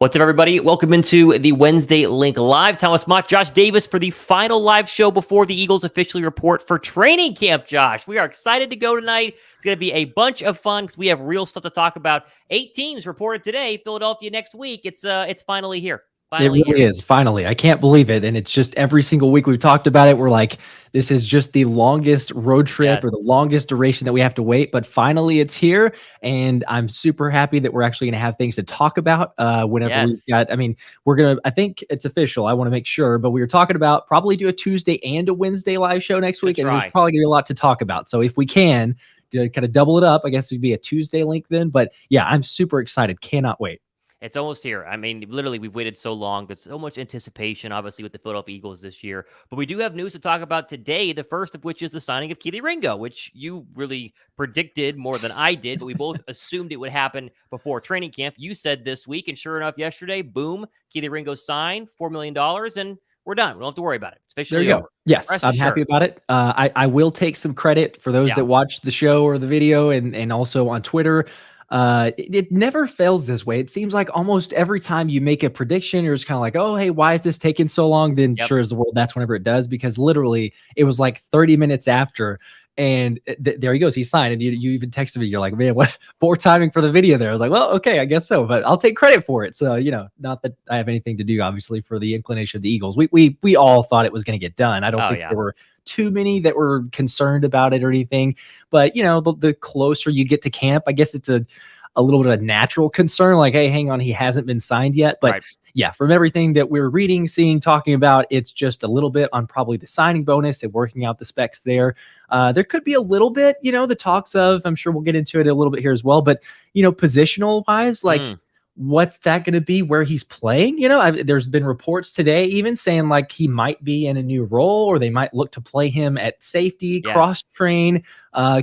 What's up, everybody? Welcome into the Wednesday Link Live. Thomas Mock, Josh Davis for the final live show before the Eagles officially report for training camp, Josh. We are excited to go tonight. It's going to be a bunch of fun because we have real stuff to talk about. 8 teams reported today. Philadelphia next week. It's finally here. It really is. Finally. I can't believe it. And it's just every single week we've talked about it. We're like, this is just the longest road trip or the longest duration that we have to wait. But finally it's here. And I'm super happy that we're actually going to have things to talk about whenever we've got, I think it's official. I want to make sure, but we were talking about probably do a Tuesday and a Wednesday live show next week. And there's probably going to be a lot to talk about. So if we can, kind of double it up, I guess it'd be a Tuesday link then. But yeah, I'm super excited. Cannot wait. It's almost here. I mean, literally, we've waited so long. There's so much anticipation, obviously, with the Philadelphia Eagles this year. But we do have news to talk about today, the first of which is the signing of Kelee Ringo, which you really predicted more than I did, but we both assumed it would happen before training camp. You said this week, and sure enough, yesterday, boom, Kelee Ringo signed $4 million, and we're done. We don't have to worry about it. It's officially over. Yes, I'm happy about it. I will take some credit for those that watched the show or the video and also on Twitter. It never fails this way. It seems like almost every time you make a prediction, you're just kind of like, oh, hey, why is this taking so long? Then sure as the world, that's whenever it does, because literally it was like 30 minutes after. And there he goes. He signed. And you even texted me. You're like, man, what poor timing for the video there. I was like, well, okay, I guess so. But I'll take credit for it. So, not that I have anything to do, obviously, for the inclination of the Eagles. We all thought it was going to get done. I don't think there were too many that were concerned about it or anything. But, the closer you get to camp, I guess it's a little bit of a natural concern. Like, hey, hang on, he hasn't been signed yet. But yeah, from everything that we're reading, seeing, talking about, it's just a little bit on probably the signing bonus and working out the specs there. There could be a little bit, the talks of, I'm sure we'll get into it a little bit here as well, but, positional wise, like what's that going to be where he's playing? There's been reports today even saying like he might be in a new role or they might look to play him at safety, cross train.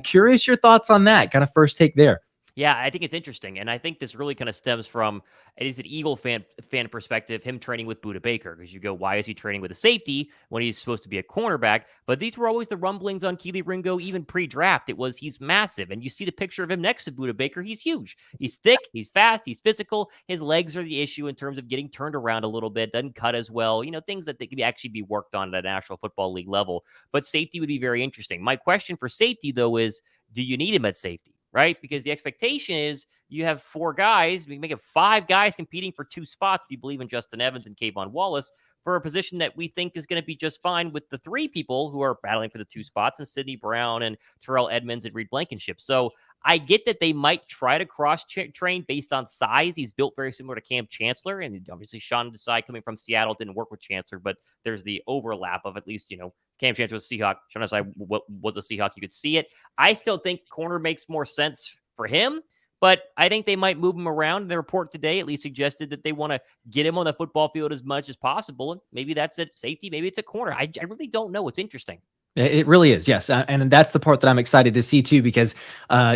Curious your thoughts on that kind of first take there. Yeah, I think it's interesting. And I think this really kind of stems from, it is an Eagle fan perspective, him training with Budda Baker. Because you go, why is he training with a safety when he's supposed to be a cornerback? But these were always the rumblings on Kelee Ringo, even pre-draft. It was, he's massive. And you see the picture of him next to Budda Baker. He's huge. He's thick. He's fast. He's physical. His legs are the issue in terms of getting turned around a little bit. Doesn't cut as well. Things that they could actually be worked on at a National Football League level. But safety would be very interesting. My question for safety, though, is do you need him at safety? Right? Because the expectation is you have 4 guys, we can make it 5 guys competing for 2 spots if you believe in Justin Evans and Kayvon Wallace for a position that we think is going to be just fine with the 3 people who are battling for the 2 spots and Sidney Brown and Terrell Edmonds and Reed Blankenship. So I get that they might try to cross-train based on size. He's built very similar to Cam Chancellor, and obviously Sean Desai coming from Seattle didn't work with Chancellor, but there's the overlap of at least, Cam Chancellor was a Seahawk. Sean Desai was a Seahawk. You could see it. I still think corner makes more sense for him, but I think they might move him around. The report today at least suggested that they want to get him on the football field as much as possible. And maybe that's at safety. Maybe it's a corner. I really don't know. It's interesting. It really is, yes. And that's the part that I'm excited to see, too, because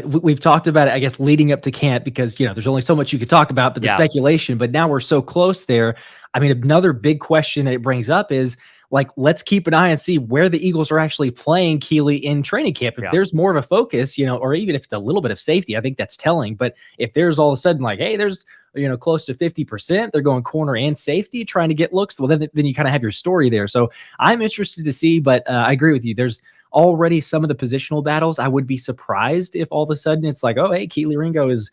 we've talked about it, I guess, leading up to camp because, there's only so much you could talk about, but the speculation. But now we're so close there. I mean, another big question that it brings up is, like, let's keep an eye and see where the Eagles are actually playing Kelee in training camp. If there's more of a focus, or even if it's a little bit of safety, I think that's telling. But if there's all of a sudden like, hey, there's, close to 50%, they're going corner and safety trying to get looks. Well, then you kind of have your story there. So I'm interested to see, but I agree with you. There's already some of the positional battles. I would be surprised if all of a sudden it's like, oh, hey, Kelee Ringo is,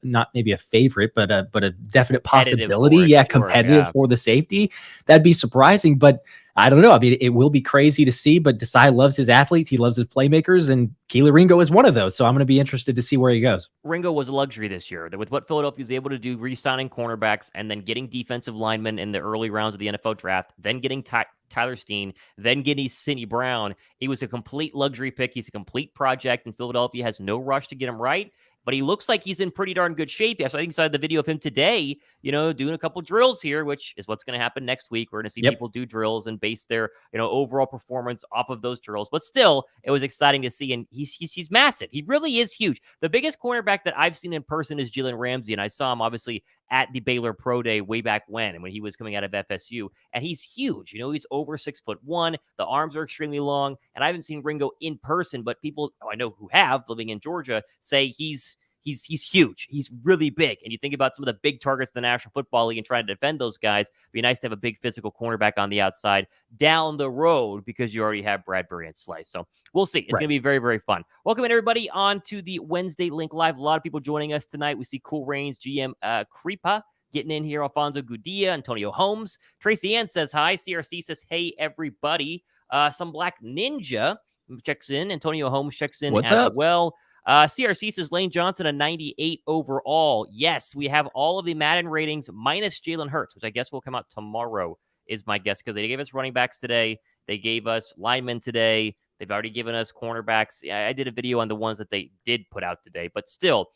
not maybe a favorite, but a definite possibility. Competitive for the safety. That'd be surprising, but I don't know. I mean, it will be crazy to see, but Desai loves his athletes. He loves his playmakers, and Kelee Ringo is one of those. So I'm going to be interested to see where he goes. Ringo was a luxury this year. With what Philadelphia was able to do, re-signing cornerbacks and then getting defensive linemen in the early rounds of the NFL draft, then getting Tyler Steen, then getting Sidney Brown. He was a complete luxury pick. He's a complete project, and Philadelphia has no rush to get him right. But he looks like he's in pretty darn good shape. Yes, I think I saw the video of him today, doing a couple drills here, which is what's going to happen next week. We're going to see people do drills and base their, overall performance off of those drills. But still, it was exciting to see, and he's massive. He really is huge. The biggest cornerback that I've seen in person is Jalen Ramsey, and I saw him obviously at the Baylor Pro Day way back when he was coming out of FSU, and he's huge. He's over 6'1". The arms are extremely long, and I haven't seen Ringo in person, but people I know who have living in Georgia say he's he's huge. He's really big. And you think about some of the big targets in the National Football League and trying to defend those guys. It'd be nice to have a big physical cornerback on the outside down the road because you already have Bradbury and Slice. So we'll see. It's going to be very, very fun. Welcome in, everybody, on to the Wednesday Link Live. A lot of people joining us tonight. We see Cool Rains, GM Creepa getting in here. Alfonso Gudia, Antonio Holmes. Tracy Ann says hi. CRC says, hey, everybody. Some Black Ninja checks in. Antonio Holmes checks in well. CRC says Lane Johnson a 98 overall. Yes, we have all of the Madden ratings minus Jalen Hurts, which I guess will come out tomorrow, is my guess, because they gave us running backs today. They gave us linemen today. They've already given us cornerbacks. I did a video on the ones that they did put out today, but still,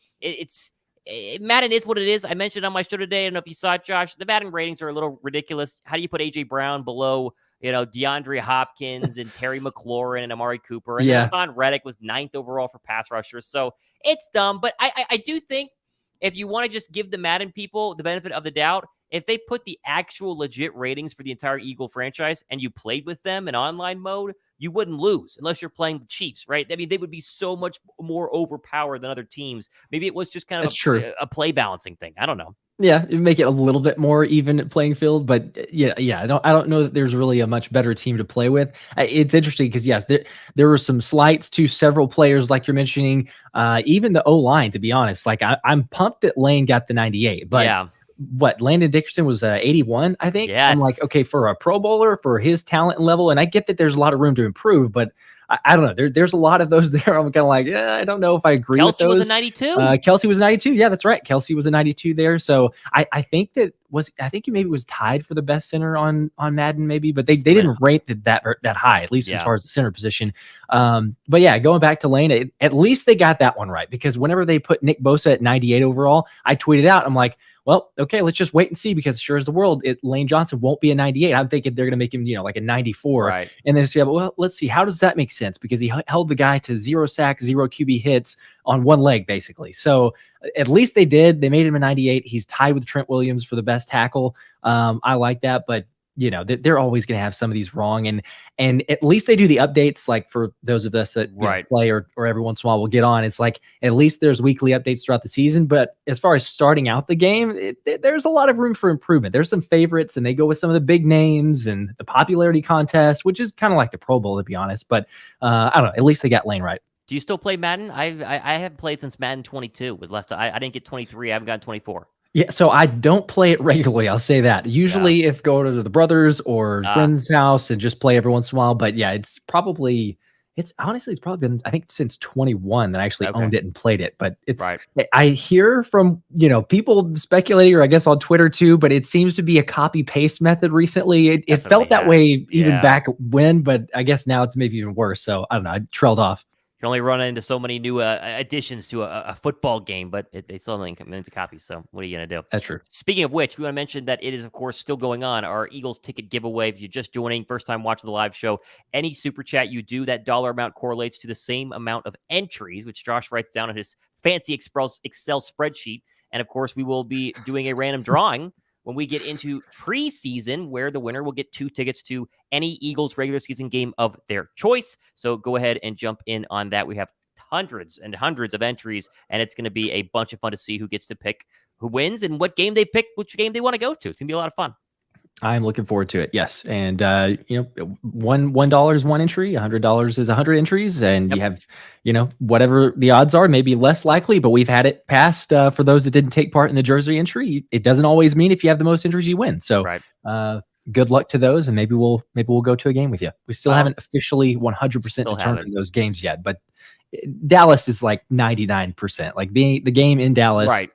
Madden is what it is. I mentioned on my show today. I don't know if you saw it, Josh. The Madden ratings are a little ridiculous. How do you put A.J. Brown below, DeAndre Hopkins and Terry McLaurin and Amari Cooper? And then Hassan Reddick was 9th overall for pass rushers. So it's dumb. But I do think if you want to just give the Madden people the benefit of the doubt, if they put the actual legit ratings for the entire Eagle franchise and you played with them in online mode, you wouldn't lose unless you're playing the Chiefs, right? I mean, they would be so much more overpowered than other teams. Maybe it was just kind of a play balancing thing. I don't know. Yeah, it'd make it a little bit more even playing field, but yeah, I don't know that there's really a much better team to play with. It's interesting because yes, there were some slights to several players, like you're mentioning, even the O-line. To be honest, like I'm pumped that Lane got the 98, but yeah. What Landon Dickerson was 81, I think. Yes. I'm like, okay, for a Pro Bowler, for his talent level, and I get that there's a lot of room to improve, but I don't know. There's a lot of those there. I'm kind of like, I don't know if I agree with those. Kelce was a 92. Kelce was a 92. Yeah, that's right. Kelce was a 92 there. So I think he maybe was tied for the best center on Madden, maybe, but they didn't rate that high, at least as far as the center position. But yeah, going back to Lane, at least they got that one right, because whenever they put Nick Bosa at 98 overall, I tweeted out, I'm like, well, okay, let's just wait and see, because sure as the world, Lane Johnson won't be a 98. I'm thinking they're going to make him, like a 94. Right. And then say, well, let's see, how does that make sense? Because he held the guy to 0 sacks, 0 QB hits on one leg, basically. So at least they did. They made him a 98. He's tied with Trent Williams for the best tackle. I like that, but they're always going to have some of these wrong, and at least they do the updates. Like for those of us that play or every once in a while we'll get on, it's like at least there's weekly updates throughout the season. But as far as starting out the game, there's a lot of room for improvement. There's some favorites, and they go with some of the big names and the popularity contest, which is kind of like the Pro Bowl, to be honest. But I don't know. At least they got Lane right. Do you still play Madden? I haven't played since Madden 22 was last. I didn't get 23. I haven't gotten 24. Yeah, so I don't play it regularly. I'll say that. Usually, if go to the brothers or friend's house and just play every once in a while. But yeah, it's probably been, I think, since 21 that I actually owned it and played it. But I hear from people speculating, or I guess on Twitter too. But it seems to be a copy paste method recently. It felt that way even back when, but I guess now it's maybe even worse. So I don't know. I trailed off. You can only run into so many new additions to a football game, but they still only come into copies. So what are you going to do? That's true. Speaking of which, we want to mention that it is, of course, still going on. Our Eagles ticket giveaway. If you're just joining, first time watching the live show, any super chat you do, that dollar amount correlates to the same amount of entries, which Josh writes down on his fancy Excel spreadsheet. And of course, we will be doing a random drawing when we get into preseason, where the winner will get 2 tickets to any Eagles regular season game of their choice. So go ahead and jump in on that. We have hundreds and hundreds of entries, and it's going to be a bunch of fun to see who gets to pick who wins and what game they pick, which game they want to go to. It's going to be a lot of fun. I'm looking forward to it. Yes. And, $1 is 1 entry, $100 is 100 entries. And you have, whatever the odds are, maybe less likely, but we've had it passed for those that didn't take part in the jersey entry. It doesn't always mean if you have the most entries, you win. So good luck to those. And maybe we'll go to a game with you. We still haven't officially 100% determined those games yet, but Dallas is like 99%. Like being the game in Dallas,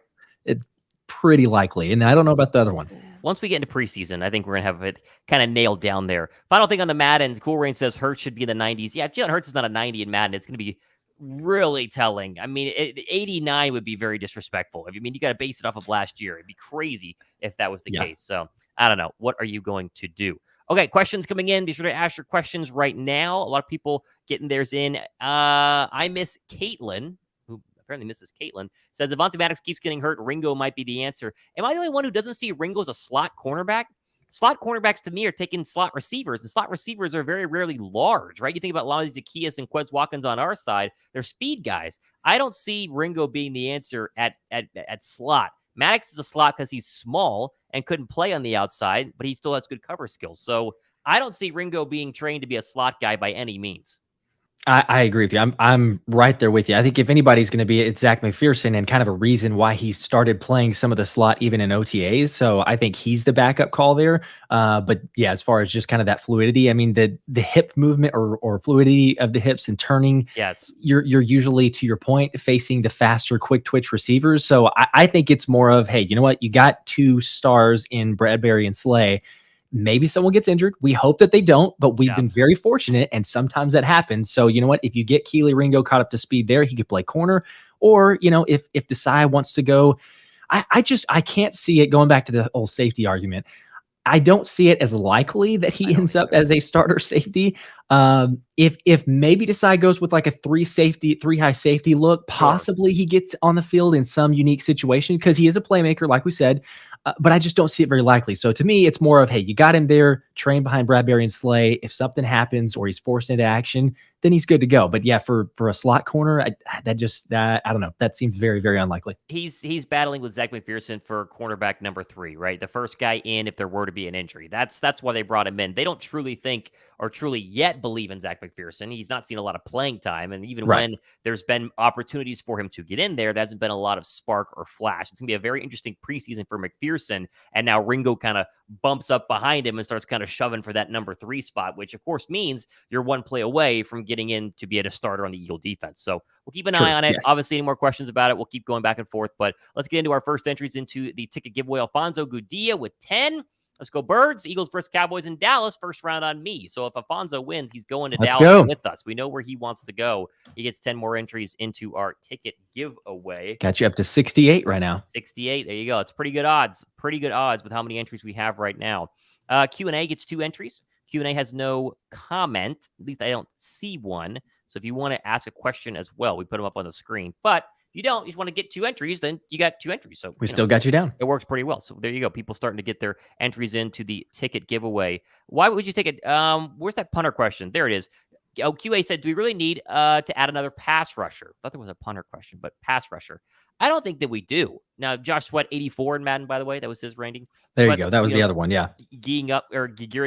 it's pretty likely. And I don't know about the other one. Once we get into preseason, I think we're going to have it kind of nailed down there. Final thing on the Maddens, Cool Rain says Hurts should be in the 90s. Yeah, if Jalen Hurts is not a 90 in Madden, it's going to be really telling. I mean, 89 would be very disrespectful. I mean, you got to base it off of last year. It'd be crazy if that was the case. So I don't know. What are you going to do? Okay, questions coming in. Be sure to ask your questions right now. A lot of people getting theirs in. I miss Caitlin. Apparently Mrs. Caitlin says Avonte Maddox keeps getting hurt. Ringo might be the answer. Am I the only one who doesn't see Ringo as a slot cornerback? slot cornerbacks to me are taking slot receivers, and slot receivers are very rarely large, right? You think about a lot of these Zacchaeus and Quez Watkins on our side, they're speed guys. I don't see Ringo being the answer at slot. Maddox is a slot because he's small and couldn't play on the outside, but he still has good cover skills. So I don't see Ringo being trained to be a slot guy by any means. I agree with you. I'm right there with you. I think if anybody's going to be, it's Zach McPherson, and kind of a reason why he started playing some of the slot even in OTAs. So I think he's the backup call there. But yeah, as far as just kind of that fluidity, I mean, the hip movement or fluidity of the hips and turning, yes, you're usually, to your point, facing the faster, quick twitch receivers. So I think it's more of, hey, you know what? You got 2 stars in Bradbury and Slay. Maybe someone gets injured. We hope that they don't, but we've been very fortunate, and sometimes that happens. So you know what? If you get Kelee Ringo caught up to speed there, he could play corner. Or, you know, if Desai wants to go, I can't see it, going back to the old safety argument. I don't see it as likely that he ends up as a starter safety. If maybe Desai goes with like a 3 high safety look, possibly he gets on the field in some unique situation because he is a playmaker, like we said. But I just don't see it very likely. So to me, it's more of, hey, you got him there, trained behind Bradbury and Slay. If something happens or he's forced into action, then he's good to go. But yeah, for a slot corner, I don't know. That seems very, very unlikely. He's battling with Zach McPherson for cornerback number 3, right? The first guy in if there were to be an injury. That's why they brought him in. They don't truly think or truly yet believe in Zach McPherson. He's not seen a lot of playing time. And even when there's been opportunities for him to get in there, there hasn't been a lot of spark or flash. It's going to be a very interesting preseason for McPherson. And now Ringo kind of bumps up behind him and starts kind of shoving for that number 3 spot, which of course means you're one play away from getting in to be a starter on the Eagle defense. So we'll keep an eye on it. Yes. Obviously, any more questions about it, we'll keep going back and forth. But let's get into our first entries into the ticket giveaway. Alfonso Gudilla with 10. Let's go Birds. Eagles versus Cowboys in Dallas. First round on me. So if Alfonso wins, he's going to Dallas with us. We know where he wants to go. He gets 10 more entries into our ticket giveaway. Got you up to 68 right now. 68. There you go. It's pretty good odds. Pretty good odds with how many entries we have right now. Q&A gets 2 entries. Q&A has no comment. At least I don't see one. So if you want to ask a question as well, we put them up on the screen. But if you don't, you just want to get 2 entries, then you got 2 entries. So we still got you down. It works pretty well. So there you go. People starting to get their entries into the ticket giveaway. Why would you take it? Where's that punter question? There it is. Oh, QA said, do we really need to add another pass rusher? I thought there was a punter question, but pass rusher. I don't think that we do. Now, Josh Sweat, 84 in Madden, by the way. That was his rating. There you go. That was the other one, yeah. Gearing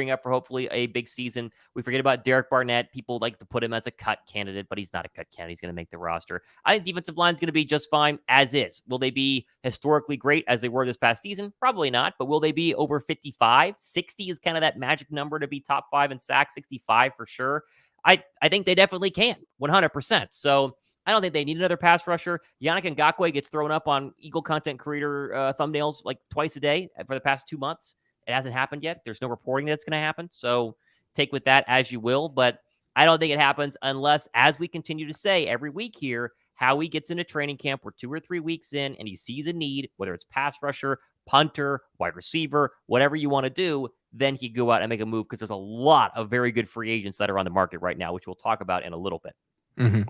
up for hopefully a big season. We forget about Derek Barnett. People like to put him as a cut candidate, but he's not a cut candidate. He's going to make the roster. I think defensive line is going to be just fine as is. Will they be historically great as they were this past season? Probably not, but will they be over 55? 60 is kind of that magic number to be top 5 in sacks, 65 for sure. I think they definitely can, 100%. So I don't think they need another pass rusher. Yannick Ngakoue gets thrown up on Eagle content creator thumbnails like twice a day for the past 2 months. It hasn't happened yet. There's no reporting that it's going to happen. So take with that as you will. But I don't think it happens unless, as we continue to say every week here, Howie gets into training camp. We're 2 or 3 weeks in and he sees a need, whether it's pass rusher, punter, wide receiver, whatever you want to do, then he go out and make a move because there's a lot of very good free agents that are on the market right now, which we'll talk about in a little bit.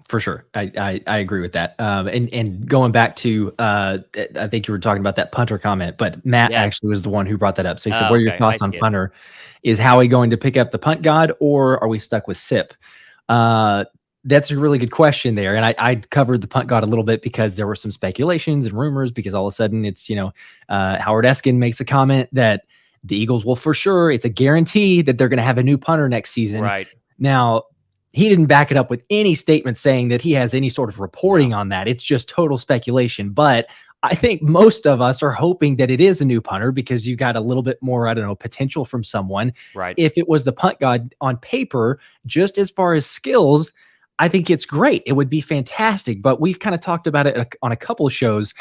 For sure. I agree with that. And going back to, I think you were talking about that punter comment, but Matt actually was the one who brought that up. So he said, what are your thoughts on punter? Is Howie going to pick up the punt god or are we stuck with Sip? That's a really good question there. And I covered the punt god a little bit because there were some speculations and rumors because all of a sudden it's, Howard Eskin makes a comment that the Eagles will for sure, it's a guarantee that they're going to have a new punter next season. Right. Now, he didn't back it up with any statement saying that he has any sort of reporting on that. It's just total speculation. But I think most of us are hoping that it is a new punter because you got a little bit more, potential from someone. Right. If it was the punt god on paper, just as far as skills, I think it's great. It would be fantastic. But we've kind of talked about it on a couple of shows.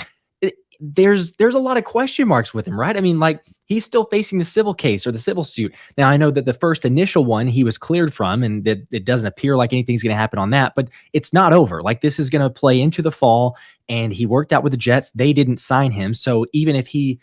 There's a lot of question marks with him, right? I mean, like he's still facing the civil case or the civil suit. Now, I know that the first initial one he was cleared from and that it doesn't appear like anything's going to happen on that, but it's not over. Like this is going to play into the fall and he worked out with the Jets. They didn't sign him. So even if he,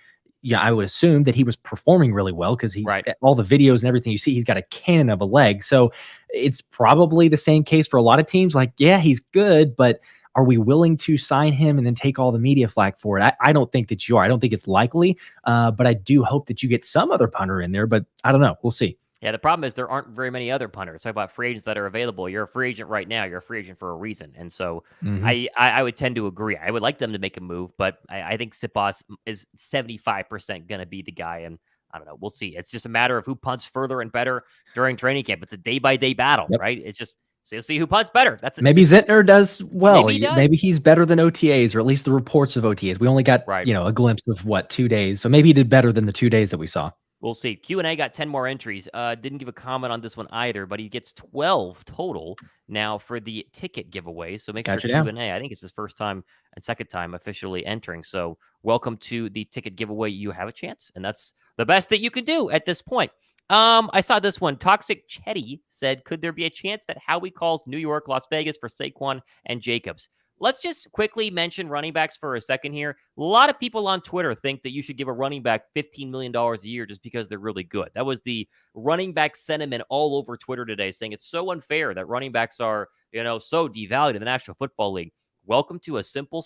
I would assume that he was performing really well because all the videos and everything you see, he's got a cannon of a leg. So it's probably the same case for a lot of teams. Like, yeah, he's good, but are we willing to sign him and then take all the media flack for it? I don't think that you are. I don't think it's likely, but I do hope that you get some other punter in there, but I don't know. We'll see. Yeah, the problem is there aren't very many other punters. Talk about free agents that are available. You're a free agent right now. You're a free agent for a reason. And so I would tend to agree. I would like them to make a move, but I think Siposs is 75% going to be the guy. And I don't know. We'll see. It's just a matter of who punts further and better during training camp. It's a day-by-day battle, right? It's just see who punts better. That's it. Maybe Zentner does well. Maybe he does. Maybe he's better than OTAs, or at least the reports of OTAs. We only got a glimpse of 2 days. So maybe he did better than the 2 days that we saw. We'll see. Q&A got 10 more entries. Didn't give a comment on this one either, but he gets 12 total now for the ticket giveaway. So make sure Q&A. I think it's his first time and second time officially entering. So welcome to the ticket giveaway. You have a chance, and that's the best that you can do at this point. I saw this one. Toxic Chetty said, could there be a chance that Howie calls New York, Las Vegas for Saquon and Jacobs? Let's just quickly mention running backs for a second here. A lot of people on Twitter think that you should give a running back $15 million a year just because they're really good. That was the running back sentiment all over Twitter today, saying it's so unfair that running backs are, so devalued in the National Football League. Welcome to a simple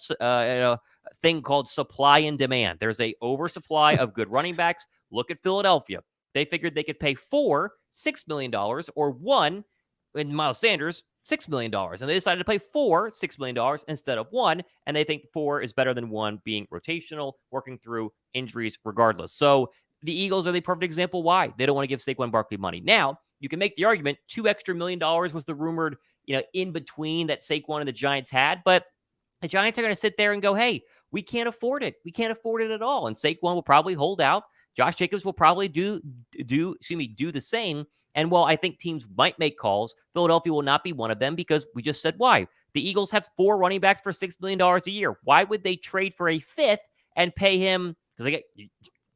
thing called supply and demand. There's a oversupply of good running backs. Look at Philadelphia. They figured they could pay $6 million, or one in Miles Sanders, $6 million. And they decided to pay $6 million instead of one. And they think 4 is better than 1, being rotational, working through injuries regardless. So the Eagles are the perfect example why they don't want to give Saquon Barkley money. Now, you can make the argument $2 extra million was the rumored, in between that Saquon and the Giants had. But the Giants are going to sit there and go, hey, we can't afford it. We can't afford it at all. And Saquon will probably hold out. Josh Jacobs will probably do the same. And while I think teams might make calls, Philadelphia will not be one of them, because we just said why. The Eagles have 4 running backs for $6 million a year. Why would they trade for a 5th and pay him? Because you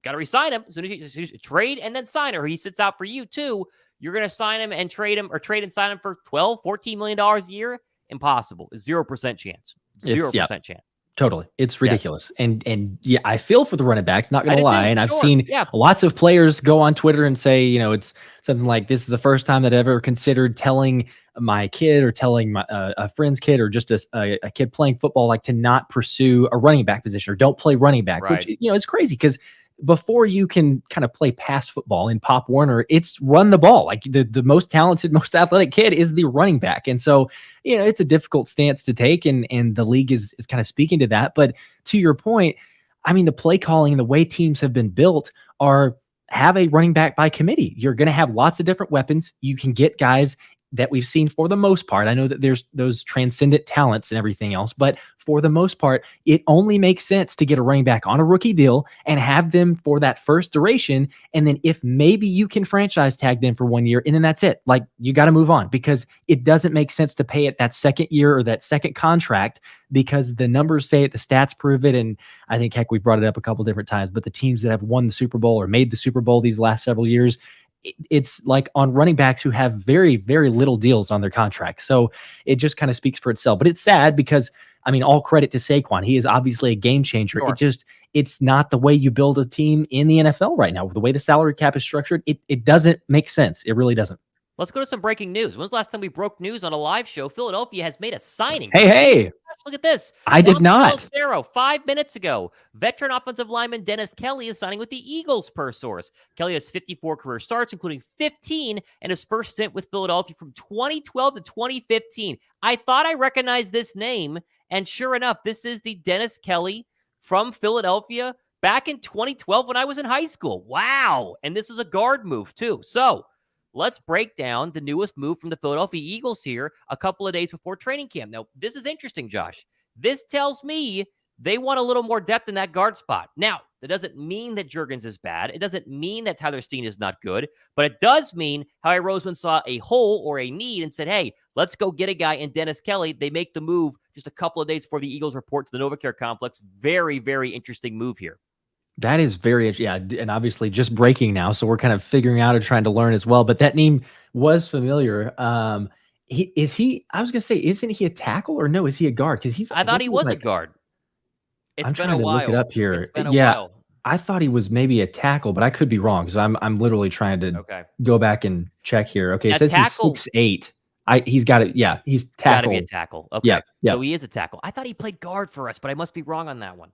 got to re-sign him. As soon as you trade and then sign him, or he sits out for you too, you're going to sign him and trade him, or trade and sign him for $12, $14 million a year? Impossible. 0% chance. 0% chance. Totally. It's ridiculous. Yes. And yeah, I feel for the running backs, not going to lie. And I've seen lots of players go on Twitter and say, it's something like, this is the first time that I've ever considered telling my kid, or telling my, a friend's kid, or just a kid playing football, like, to not pursue a running back position, or don't play running back, which, it's crazy, because before you can kind of play pass football in Pop Warner, it's run the ball. Like, the most talented, most athletic kid is the running back. And so, it's a difficult stance to take, and the league is kind of speaking to that. But to your point, I mean, the play calling and the way teams have been built are, have a running back by committee. You're going to have lots of different weapons. You can get guys that we've seen for the most part. I know that there's those transcendent talents and everything else, but for the most part, it only makes sense to get a running back on a rookie deal and have them for that first duration. And then if maybe you can franchise tag them for 1 year, and then that's it. Like, you got to move on, because it doesn't make sense to pay it that second year or that second contract, because the numbers say it, the stats prove it. And I think, heck, we brought it up a couple different times, but the teams that have won the Super Bowl or made the Super Bowl these last several years, it's like on running backs who have very, very little deals on their contracts. So it just kind of speaks for itself. But it's sad, because, I mean, all credit to Saquon. He is obviously a game changer. Sure. It's not the way you build a team in the NFL right now. The way the salary cap is structured, it doesn't make sense. It really doesn't. Let's go to some breaking news. When's the last time we broke news on a live show? Philadelphia has made a signing. Hey. Look at this. I did not. 5 minutes ago. Veteran offensive lineman Dennis Kelee is signing with the Eagles, per source. Kelee has 54 career starts, including 15 in his first stint with Philadelphia from 2012 to 2015. I thought I recognized this name, and sure enough, this is the Dennis Kelee from Philadelphia back in 2012 when I was in high school. Wow. And this is a guard move, too. So let's break down the newest move from the Philadelphia Eagles here a couple of days before training camp. Now, this is interesting, Josh. This tells me they want a little more depth in that guard spot. Now, that doesn't mean that Jurgens is bad. It doesn't mean that Tyler Steen is not good. But it does mean Howie Roseman saw a hole or a need and said, hey, let's go get a guy in Dennis Kelee. They make the move just a couple of days before the Eagles report to the NovaCare complex. Very, very interesting move here. That is very, and obviously just breaking now, so we're kind of figuring out and trying to learn as well. But that name was familiar. I was gonna say, isn't he a tackle, or no? Is he a guard? Because I thought he was a guard. I'm trying to look it up here. While. I thought he was maybe a tackle, but I could be wrong, because I'm literally trying to go back and check here. Okay, it says he's 6'8". He's got it. Yeah, he's Got to tackle. be a tackle. Okay. Yeah, yeah. So he is a tackle. I thought he played guard for us, but I must be wrong on that one.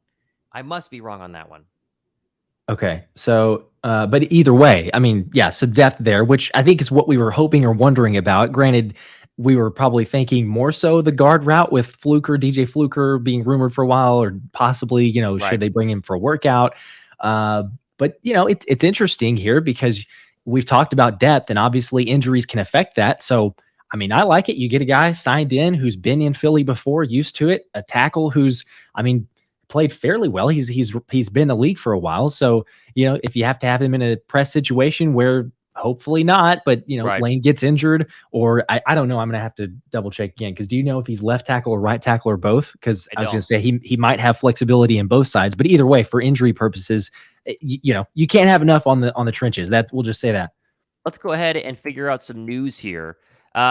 Okay. So, but either way, I mean, yeah, some depth there, which I think is what we were hoping or wondering about. Granted, we were probably thinking more so the guard route with Fluker, DJ Fluker being rumored for a while, or possibly, Right. should they bring him for a workout? But it's interesting here because we've talked about depth, and obviously injuries can affect that. So, I mean, I like it. You get a guy signed in who's been in Philly before, used to it, a tackle who's, I mean, played fairly well. He's been in the league for a while. So, if you have to have him in a press situation where hopefully not, but Right. Lane gets injured, or I don't know. I'm gonna have to double check again, because do you know if he's left tackle or right tackle or both? Because I was gonna say he might have flexibility in both sides, but either way, for injury purposes, you can't have enough on the trenches. That we'll just say that. Let's go ahead and figure out some news here.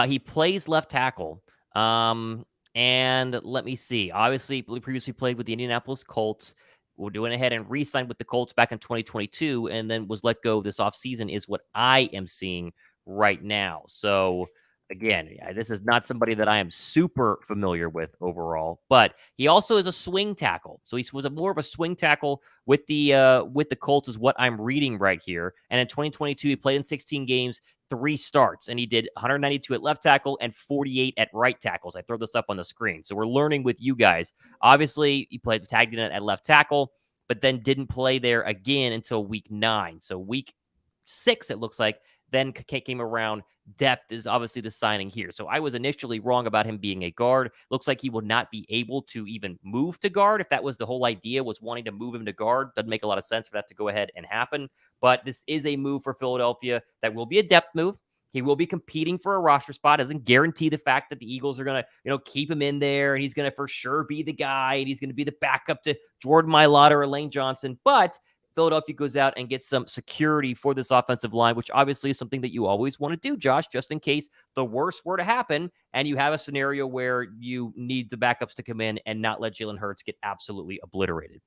He plays left tackle. And let me see. Obviously, previously played with the Indianapolis Colts. We're doing ahead and re-signed with the Colts back in 2022, and then was let go this offseason, is what I am seeing right now. So, again, this is not somebody that I am super familiar with overall, but he also is a swing tackle. So he was more of a swing tackle with the Colts, is what I'm reading right here. And in 2022, he played in 16 games, 3 starts, and he did 192 at left tackle and 48 at right tackles. I throw this up on the screen. So we're learning with you guys. Obviously, he played tagged in at left tackle, but then didn't play there again until week 9. So week 6, it looks like, then came around. Depth is obviously the signing here. So I was initially wrong about him being a guard. Looks like he will not be able to even move to guard. If that was the whole idea, was wanting to move him to guard, doesn't make a lot of sense for that to go ahead and happen. But this is a move for Philadelphia that will be a depth move. He will be competing for a roster spot. Doesn't guarantee the fact that the Eagles are going to, keep him in there, and he's going to for sure be the guy, and he's going to be the backup to Jordan Mailata or Lane Johnson. But Philadelphia goes out and gets some security for this offensive line, which obviously is something that you always want to do, Josh, just in case the worst were to happen and you have a scenario where you need the backups to come in and not let Jalen Hurts get absolutely obliterated.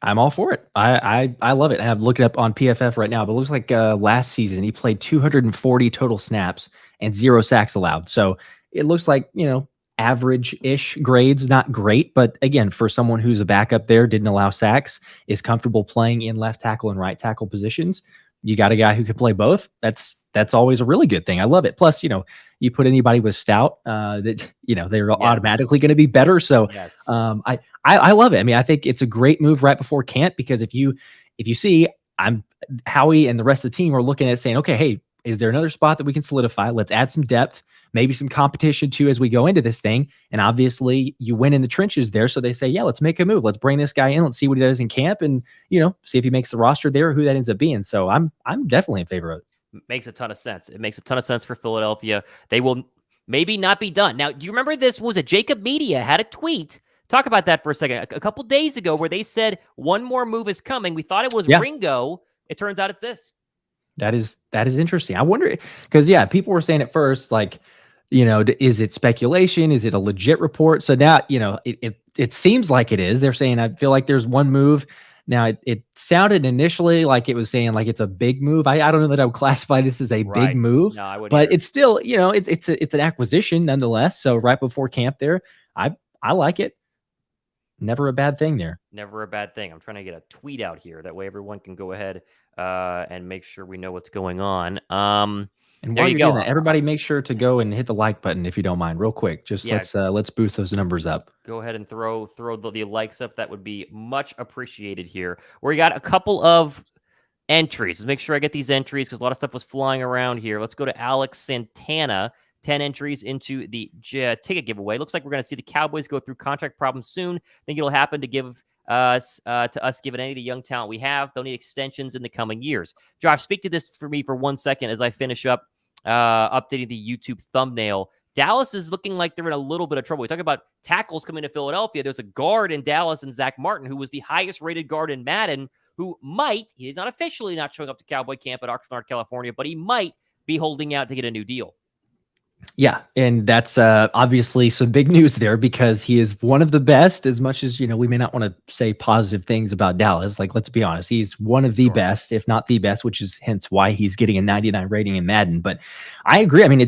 I'm all for it. I love it. I'm looking up on PFF right now, but it looks like last season he played 240 total snaps and 0 sacks allowed. So it looks like, average-ish grades, not great, but again, for someone who's a backup there, didn't allow sacks, is comfortable playing in left tackle and right tackle positions. You got a guy who can play both. That's always a really good thing. I love it. Plus, you put anybody with stout, that they're automatically going to be better. So I love it. I mean, I think it's a great move right before camp, because if you see, Howie and the rest of the team are looking at saying, okay, hey, is there another spot that we can solidify? Let's add some depth, maybe some competition too as we go into this thing. And obviously you win in the trenches there. So they say, yeah, let's make a move. Let's bring this guy in. Let's see what he does in camp, and, see if he makes the roster there or who that ends up being. So I'm definitely in favor of it. Makes a ton of sense. It makes a ton of sense for Philadelphia. They will maybe not be done. Now, do you remember this was a Jacob Media had a tweet? Talk about that for a second. A couple days ago, where they said one more move is coming. We thought it was Ringo. It turns out it's this. That is interesting. I wonder, because people were saying at first, like, is it speculation? Is it a legit report? So now, it seems like it is. They're saying, I feel like there's one move. Now, it sounded initially like it was saying like it's a big move. I don't know that I would classify this as a big move, no, I wouldn't but either. it's still, it's an acquisition nonetheless. So right before camp there, I like it. Never a bad thing there. Never a bad thing. I'm trying to get a tweet out here. That way everyone can go ahead and make sure we know what's going on. And while you're doing that, everybody make sure to go and hit the like button if you don't mind, real quick. Just let's boost those numbers up. Go ahead and throw the likes up. That would be much appreciated here. We got a couple of entries. Let's make sure I get these entries, because a lot of stuff was flying around here. Let's go to Alex Santana. 10 entries into the ticket giveaway. Looks like we're going to see the Cowboys go through contract problems soon. Think it'll happen to give us given any of the young talent we have. They'll need extensions in the coming years. Josh, speak to this for me for 1 second as I finish up updating the YouTube thumbnail. Dallas is looking like they're in a little bit of trouble. We talk about tackles coming to Philadelphia. There's a guard in Dallas, and Zach Martin, who was the highest rated guard in Madden, who he's not officially not showing up to Cowboy camp at Oxnard, California, but he might be holding out to get a new deal. Yeah, and that's obviously some big news there, because he is one of the best. As much as we may not want to say positive things about Dallas, like, let's be honest, he's one of the best, if not the best, which is hence why he's getting a 99 rating in Madden. But I agree. I mean,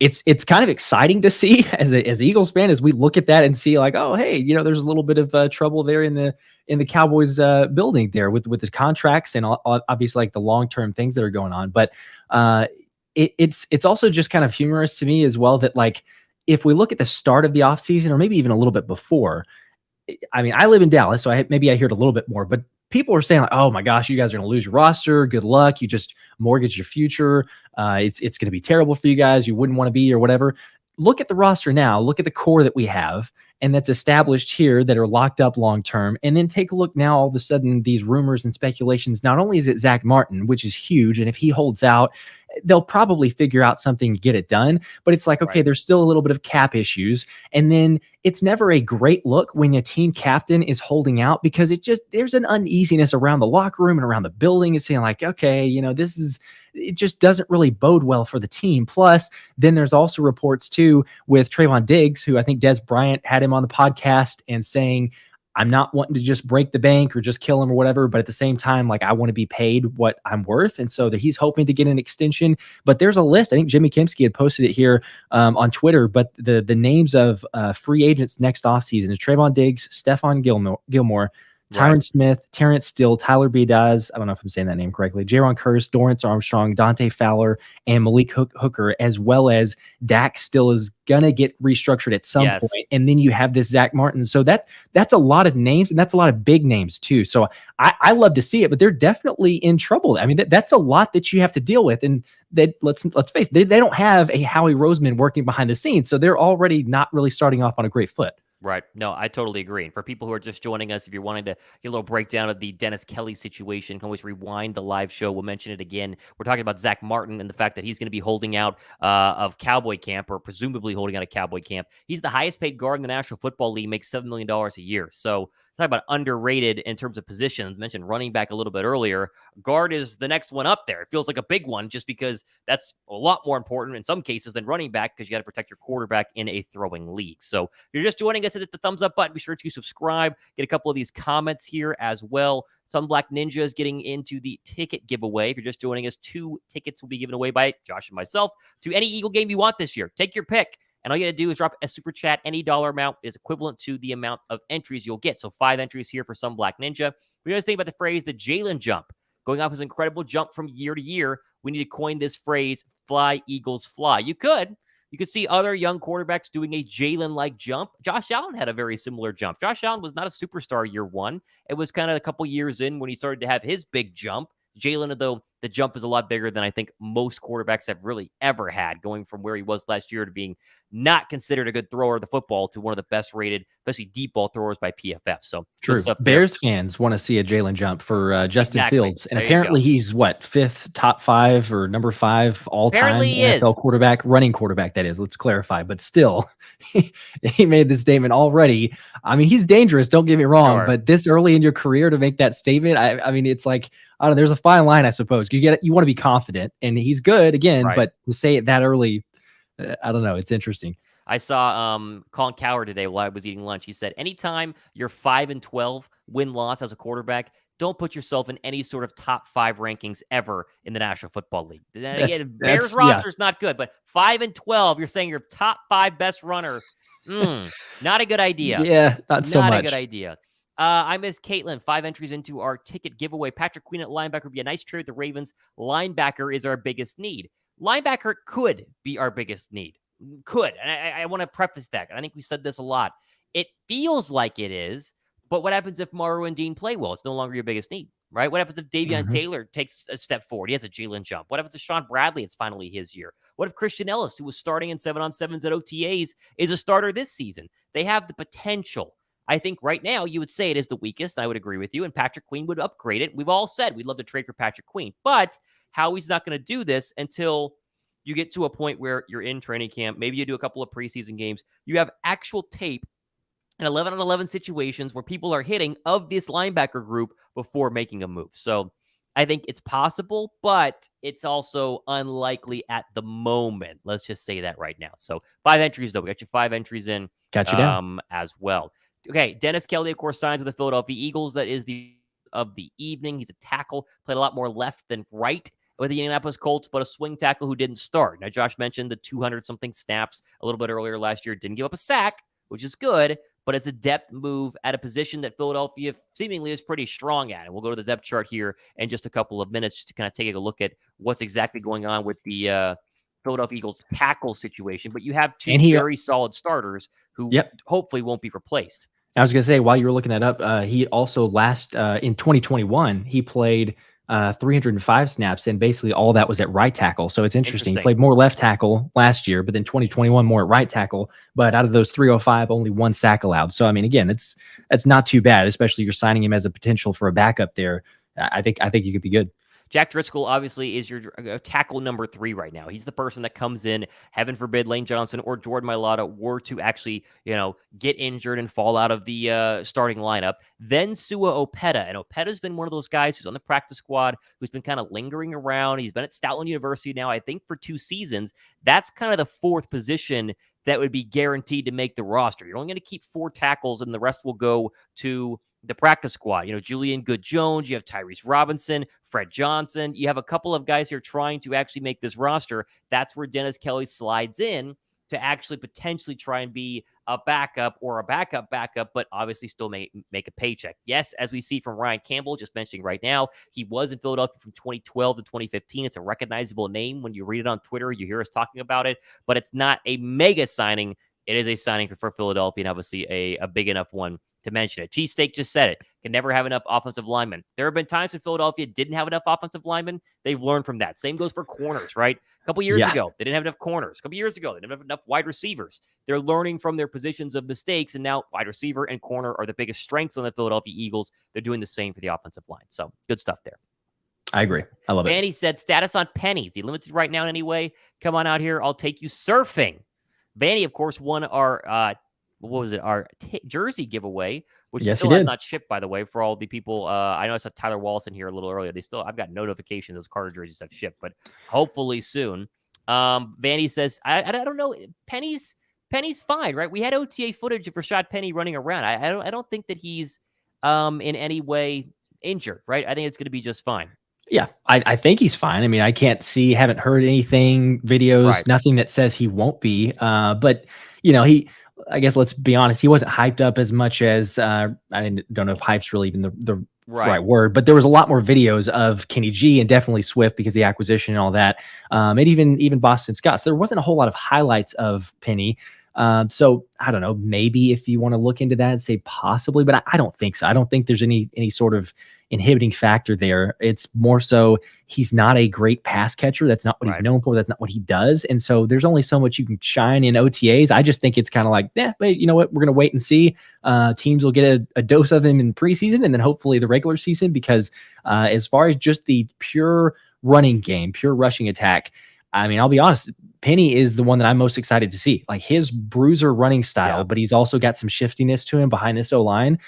it's kind of exciting to see as an Eagles fan as we look at that and see like, oh, hey, there's a little bit of trouble there in the Cowboys building there with the contracts and obviously like the long-term things that are going on. But it's also just kind of humorous to me as well that like if we look at the start of the offseason or maybe even a little bit before, I mean, I live in Dallas, so maybe I hear it a little bit more, but people are saying like, oh my gosh, you guys are going to lose your roster. Good luck. You just mortgage your future. It's going to be terrible for you guys. You wouldn't want to be or whatever. Look at the roster now. Look at the core that we have and that's established here that are locked up long term. And then take a look now. All of a sudden, these rumors and speculations. Not only is it Zach Martin, which is huge, and if he holds out, they'll probably figure out something to get it done. But it's like, okay, right, there's still a little bit of cap issues. And then it's never a great look when a team captain is holding out because there's an uneasiness around the locker room and around the building. It's saying like, okay, it just doesn't really bode well for the team. Plus, then there's also reports too with Trayvon Diggs, who I think Des Bryant had him on the podcast and saying, I'm not wanting to just break the bank or just kill him or whatever, but at the same time, like I want to be paid what I'm worth. And so that he's hoping to get an extension, but there's a list. I think Jimmy Kimsky had posted it here on Twitter, but the names of free agents next offseason is Trayvon Diggs, Stephon Gilmore, Tyron Smith, Terrence Steele, Tyler B. Daz, I don't know if I'm saying that name correctly, Jaron Curse, Dorrance Armstrong, Dante Fowler, and Malik Hooker, as well as Dak still is going to get restructured at some point. And then you have this Zach Martin. So that's a lot of names, and that's a lot of big names too. So I love to see it, but they're definitely in trouble. I mean, that's a lot that you have to deal with. And that let's face it, they don't have a Howie Roseman working behind the scenes. So they're already not really starting off on a great foot. Right. No, I totally agree. And for people who are just joining us, if you're wanting to get a little breakdown of the Dennis Kelee situation, you can always rewind the live show. We'll mention it again. We're talking about Zach Martin and the fact that he's going to be holding out of Cowboy camp, or presumably holding out of Cowboy camp. He's the highest paid guard in the National Football League, makes $7 million a year. So talk about underrated in terms of positions. Mentioned running back a little bit earlier. Guard is the next one up there. It feels like a big one just because that's a lot more important in some cases than running back, because you got to protect your quarterback in a throwing league. So if you're just joining us, hit the thumbs up button. Be sure to subscribe. Get a couple of these comments here as well. Some Black Ninja is getting into the ticket giveaway. If you're just joining us, 2 tickets will be given away by Josh and myself to any Eagle game you want this year. Take your pick. And all you got to do is drop a super chat. Any dollar amount is equivalent to the amount of entries you'll get. So 5 entries here for some Black Ninja. We always think about the phrase, the Jalen jump. Going off his incredible jump from year to year, we need to coin this phrase, fly, Eagles, fly. You could see other young quarterbacks doing a Jalen-like jump. Josh Allen had a very similar jump. Josh Allen was not a superstar year one. It was kind of a couple years in when he started to have his big jump. Jalen, though, the jump is a lot bigger than I think most quarterbacks have really ever had, going from where he was last year to being not considered a good thrower of the football to one of the best rated, especially deep ball throwers by PFF. So true. Bears fans want to see a Jalen jump for Justin Fields. And apparently he's what, 5th, top 5 or number 5 all-time NFL quarterback, running quarterback, that is. Let's clarify. But still, he made this statement already. I mean, he's dangerous, don't get me wrong, but this early in your career to make that statement, I mean, it's like, I don't know, there's a fine line, I suppose. You want to be confident, and he's good again, but to say it that early, I don't know. It's interesting. I saw Colin Cowherd today while I was eating lunch. He said, anytime you're 5-12 win-loss as a quarterback, don't put yourself in any sort of top 5 rankings ever in the National Football League. Again, Bears roster is not good, but 5-12, you're saying you're top 5 best runner. Not a good idea. Yeah, not so much. Not a good idea. I miss Caitlin. 5 entries into our ticket giveaway. Patrick Queen at linebacker would be a nice trade with the Ravens. Linebacker is our biggest need. Linebacker could be our biggest need. Could. And I want to preface that. I think we said this a lot. It feels like it is, but what happens if Morrow and Dean play well? It's no longer your biggest need, right? What happens if Davion Taylor takes a step forward? He has a Jalen jump. What happens to Sean Bradley? It's finally his year. What if Christian Ellis, who was starting in 7-on-7s at OTAs, is a starter this season? They have the potential. I think right now you would say it is the weakest. I would agree with you, and Patrick Queen would upgrade it. We've all said we'd love to trade for Patrick Queen, but Howie's not going to do this until you get to a point where you're in training camp. Maybe you do a couple of preseason games. You have actual tape in 11-on-11 situations where people are hitting of this linebacker group before making a move. So I think it's possible, but it's also unlikely at the moment. Let's just say that right now. So 5 entries, though. We got you 5 entries in. Got you down. As well. Okay, Dennis Kelee, of course, signs with the Philadelphia Eagles. That is the of the evening. He's a tackle, played a lot more left than right with the Indianapolis Colts, but a swing tackle who didn't start. Now, Josh mentioned the 200-something snaps a little bit earlier last year. Didn't give up a sack, which is good, but it's a depth move at a position that Philadelphia seemingly is pretty strong at. And we'll go to the depth chart here in just a couple of minutes just to kind of take a look at what's exactly going on with the Philadelphia Eagles tackle situation. But you have two very solid starters who hopefully won't be replaced. I was going to say, while you were looking that up, he also in 2021, he played 305 snaps, and basically all that was at right tackle. So it's interesting. He played more left tackle last year, but then 2021 more at right tackle. But out of those 305, only 1 sack allowed. So I mean, again, it's not too bad, especially you're signing him as a potential for a backup there. I think you could be good. Jack Driscoll obviously is your tackle number 3 right now. He's the person that comes in, heaven forbid Lane Johnson or Jordan Mailata were to actually, get injured and fall out of the starting lineup. Then Sua Opeta. And Opeta's been one of those guys who's on the practice squad, who's been kind of lingering around. He's been at Stoutland University now, I think, for 2 seasons. That's kind of the 4th position that would be guaranteed to make the roster. You're only going to keep 4 tackles, and the rest will go to the practice squad. Julian Good-Jones, you have Tyrese Robinson, Fred Johnson. You have a couple of guys here trying to actually make this roster. That's where Dennis Kelly slides in to actually potentially try and be a backup or a backup, but obviously still make a paycheck. Yes, as we see from Ryan Campbell, just mentioning right now, he was in Philadelphia from 2012 to 2015. It's a recognizable name. When you read it on Twitter, you hear us talking about it, but it's not a mega signing. It is a signing for Philadelphia, and obviously a big enough one to mention it. Cheesesteak just said it. Can never have enough offensive linemen. There have been times when Philadelphia didn't have enough offensive linemen. They've learned from that. Same goes for corners, right? A couple years ago, they didn't have enough corners. A couple years ago, they didn't have enough wide receivers. They're learning from their positions of mistakes, and now wide receiver and corner are the biggest strengths on the Philadelphia Eagles. They're doing the same for the offensive line. So good stuff there. I agree. I love it. And he said, status on Penny. Is he limited right now in any way? Come on out here. I'll take you surfing. Vanny, of course, won our our jersey giveaway, which still has not shipped, by the way, for all the people. I know I saw Tyler Wallace in here a little earlier. I've got notification those Carter jerseys have shipped, but hopefully soon. Vanny says, I don't know. Penny's fine, right? We had OTA footage of Rashad Penny running around. I don't think that he's in any way injured, right? I think it's going to be just fine. Yeah, I think he's fine. I mean, I haven't heard anything, videos, nothing that says he won't be. But, I guess let's be honest, he wasn't hyped up as much as, I don't know if hype's really even the right word, but there was a lot more videos of Kenny G and definitely Swift because of the acquisition and all that. And even Boston Scott. So there wasn't a whole lot of highlights of Penny. So I don't know, maybe if you want to look into that and say possibly, but I don't think so. I don't think there's any sort of inhibiting factor there. It's more so he's not a great pass catcher. That's not what he's known for. That's not what he does. And so there's only so much you can shine in OTAs. I just think it's kind of like, but you know what? We're going to wait and see. Teams will get a dose of him in preseason and then hopefully the regular season, because as far as just the pure running game, pure rushing attack, I mean, I'll be honest, Penny is the one that I'm most excited to see. Like his bruiser running style, but he's also got some shiftiness to him behind this O-line.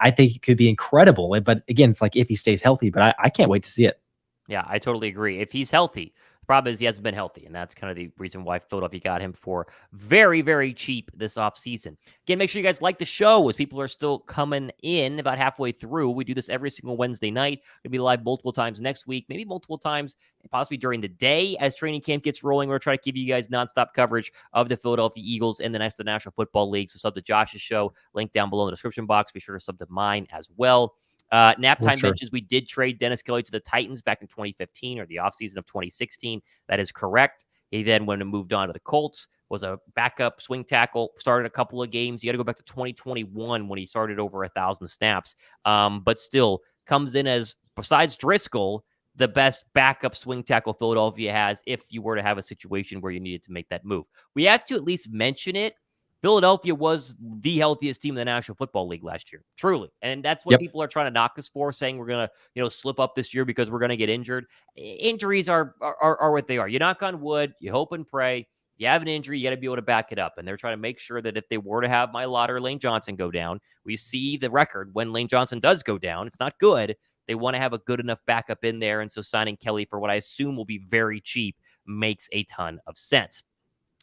I think it could be incredible. But again, it's like if he stays healthy, but I can't wait to see it. Yeah, I totally agree. If he's healthy, the problem is he hasn't been healthy, and that's kind of the reason why Philadelphia got him for very, very cheap this offseason. Again, make sure you guys like the show as people are still coming in about halfway through. We do this every single Wednesday night. We'll be live multiple times next week, maybe multiple times, possibly during the day as training camp gets rolling. We're trying to give you guys nonstop coverage of the Philadelphia Eagles and the National Football League. So sub to Josh's show, link down below in the description box. Be sure to sub to mine as well. Naptime mentions we did trade Dennis Kelly to the Titans back in 2015 or the offseason of 2016. That is correct. He then went and moved on to the Colts, was a backup swing tackle, started a couple of games. You got to go back to 2021 when he started over 1,000 snaps, but still comes in as, besides Driscoll, the best backup swing tackle Philadelphia has if you were to have a situation where you needed to make that move. We have to at least mention it. Philadelphia was the healthiest team in the National Football League last year, truly. And that's what people are trying to knock us for, saying we're going to, slip up this year because we're going to get injured. Injuries are what they are. You knock on wood, you hope and pray. You have an injury, you got to be able to back it up. And they're trying to make sure that if they were to have Mailata or Lane Johnson go down, we see the record when Lane Johnson does go down. It's not good. They want to have a good enough backup in there. And so signing Kelly for what I assume will be very cheap makes a ton of sense.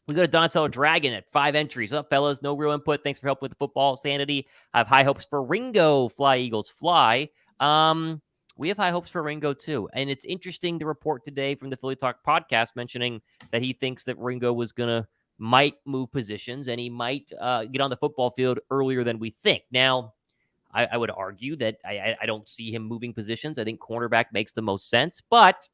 We go to Donatello Dragon at 5 entries. Up, fellas? No real input. Thanks for helping with the football sanity. I have high hopes for Ringo. Fly, Eagles, fly. We have high hopes for Ringo too. And it's interesting to report today from the Philly Talk podcast mentioning that he thinks that Ringo might move positions and he might get on the football field earlier than we think. Now, I would argue that I don't see him moving positions. I think cornerback makes the most sense, but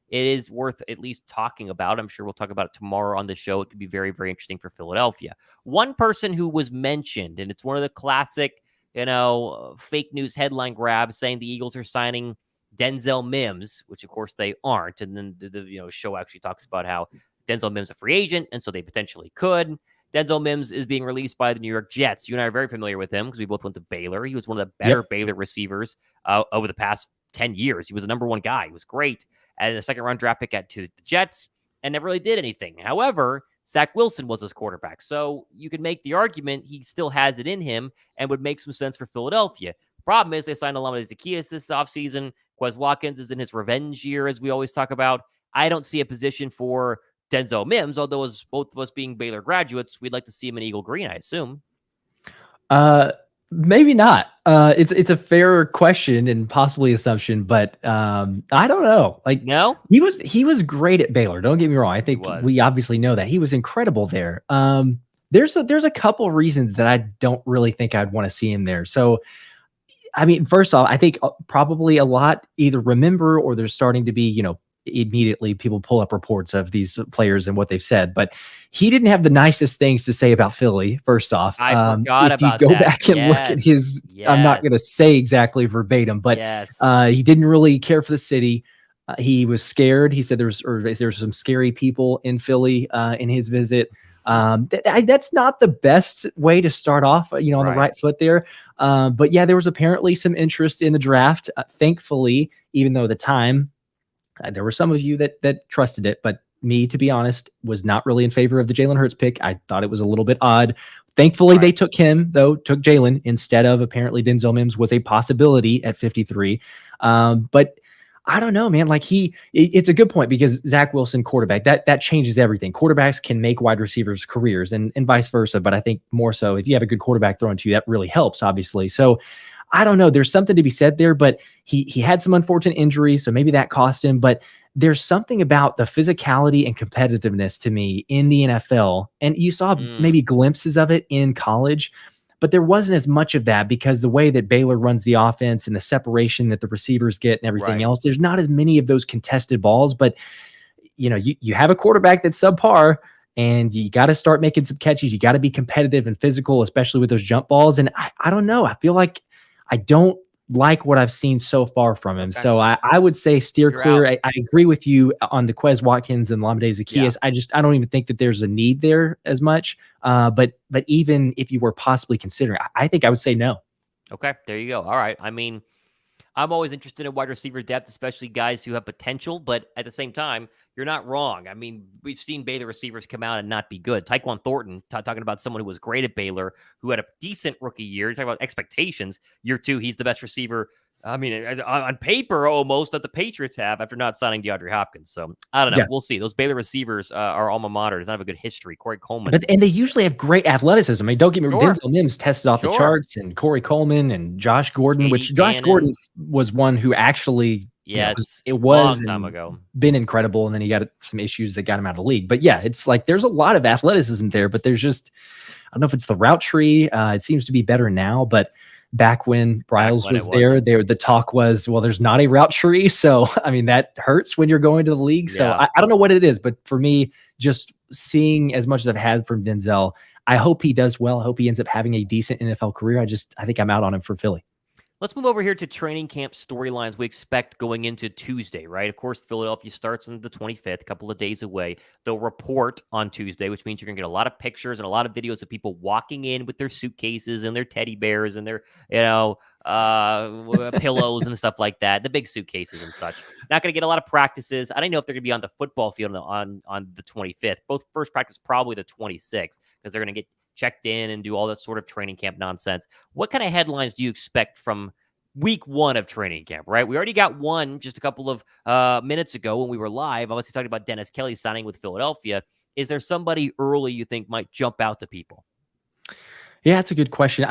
it is worth at least talking about. I'm sure we'll talk about it tomorrow on the show. It could be very, very interesting for Philadelphia. One person who was mentioned, and it's one of the classic, fake news headline grabs saying the Eagles are signing Denzel Mims, which of course they aren't. And then the show actually talks about how Denzel Mims is a free agent, and so they potentially could. Denzel Mims is being released by the New York Jets. You and I are very familiar with him because we both went to Baylor. He was one of the better Baylor receivers over the past 10 years. He was the number one guy. He was great. And the second-round draft pick to the Jets and never really did anything. However, Zach Wilson was his quarterback. So you could make the argument he still has it in him and would make some sense for Philadelphia. Problem is they signed Olamide Zaccheaus this offseason. Quez Watkins is in his revenge year, as we always talk about. I don't see a position for Denzel Mims, although as both of us being Baylor graduates, we'd like to see him in Eagle Green, I assume. Maybe not. It's a fair question and possibly assumption, but I don't know. Like, no, he was great at Baylor. Don't get me wrong. I think we obviously know that he was incredible there. There's a couple reasons that I don't really think I'd want to see him there. So, I mean, first off, I think probably a lot either remember or there's starting to be, immediately people pull up reports of these players and what they've said, but he didn't have the nicest things to say about Philly. First off, I forgot if about you go that. back and look at his, I'm not going to say exactly verbatim, but he didn't really care for the city. He was scared. He said there's some scary people in Philly in his visit. That's not the best way to start off, on the right foot there. But yeah, there was apparently some interest in the draft. Thankfully, even though at the time, there were some of you that trusted it, but me, to be honest, was not really in favor of the Jalen Hurts pick. I thought it was a little bit odd. Thankfully, they took him, took Jalen instead of apparently Denzel Mims was a possibility at 53. But I don't know, man. Like it's a good point because Zach Wilson, quarterback, that changes everything. Quarterbacks can make wide receivers careers and vice versa. But I think more so if you have a good quarterback throwing to you, that really helps, obviously. So I don't know. There's something to be said there, but he had some unfortunate injuries, so maybe that cost him. But there's something about the physicality and competitiveness to me in the NFL, and you saw maybe glimpses of it in college, but there wasn't as much of that because the way that Baylor runs the offense and the separation that the receivers get and everything else, there's not as many of those contested balls. But you have a quarterback that's subpar. And you got to start making some catches. You got to be competitive and physical, especially with those jump balls. And I don't know. I feel like I don't like what I've seen so far from him. Okay. So I would say steer clear. I agree with you on the Quez Watkins and Olamide Zaccheaus. Yeah. I don't even think that there's a need there as much. But even if you were possibly considering, I think I would say no. Okay, there you go. All right. I mean, I'm always interested in wide receiver depth, especially guys who have potential, but at the same time, you're not wrong. I mean, we've seen Baylor receivers come out and not be good. Tyquan Thornton, talking about someone who was great at Baylor, who had a decent rookie year. Talking about expectations. Year two, he's the best receiver. I mean, on paper, almost that the Patriots have after not signing DeAndre Hopkins. So I don't know. Yeah. We'll see. Those Baylor receivers are alma mater. Does not have a good history. Corey Coleman, and they usually have great athleticism. I mean, don't get me wrong. Denzel Mims tested off the charts, and Corey Coleman and Josh Gordon, Josh Gordon was one who actually, it was long time ago, been incredible, and then he got some issues that got him out of the league. But yeah, it's like there's a lot of athleticism there, but there's just I don't know if it's the route tree. It seems to be better now, but back when Bryles was there, the talk was, well, there's not a route tree. So, I mean, that hurts when you're going to the league. So I don't know what it is, but for me, just seeing as much as I've had from Denzel, I hope he does well. I hope he ends up having a decent NFL career. I think I'm out on him for Philly. Let's move over here to training camp storylines we expect going into Tuesday, right? Of course, Philadelphia starts on the 25th, a couple of days away. They'll report on Tuesday, which means you're going to get a lot of pictures and a lot of videos of people walking in with their suitcases and their teddy bears and their, pillows and stuff like that, the big suitcases and such. Not going to get a lot of practices. I don't know if they're going to be on the football field on the 25th. Both first practice probably the 26th because they're going to get checked in and do all that sort of training camp nonsense. What kind of headlines do you expect from week one of training camp, right? We already got one just a couple of minutes ago when we were live. Obviously talking about Dennis Kelly signing with Philadelphia. Is there somebody early you think might jump out to people? Yeah, that's a good question.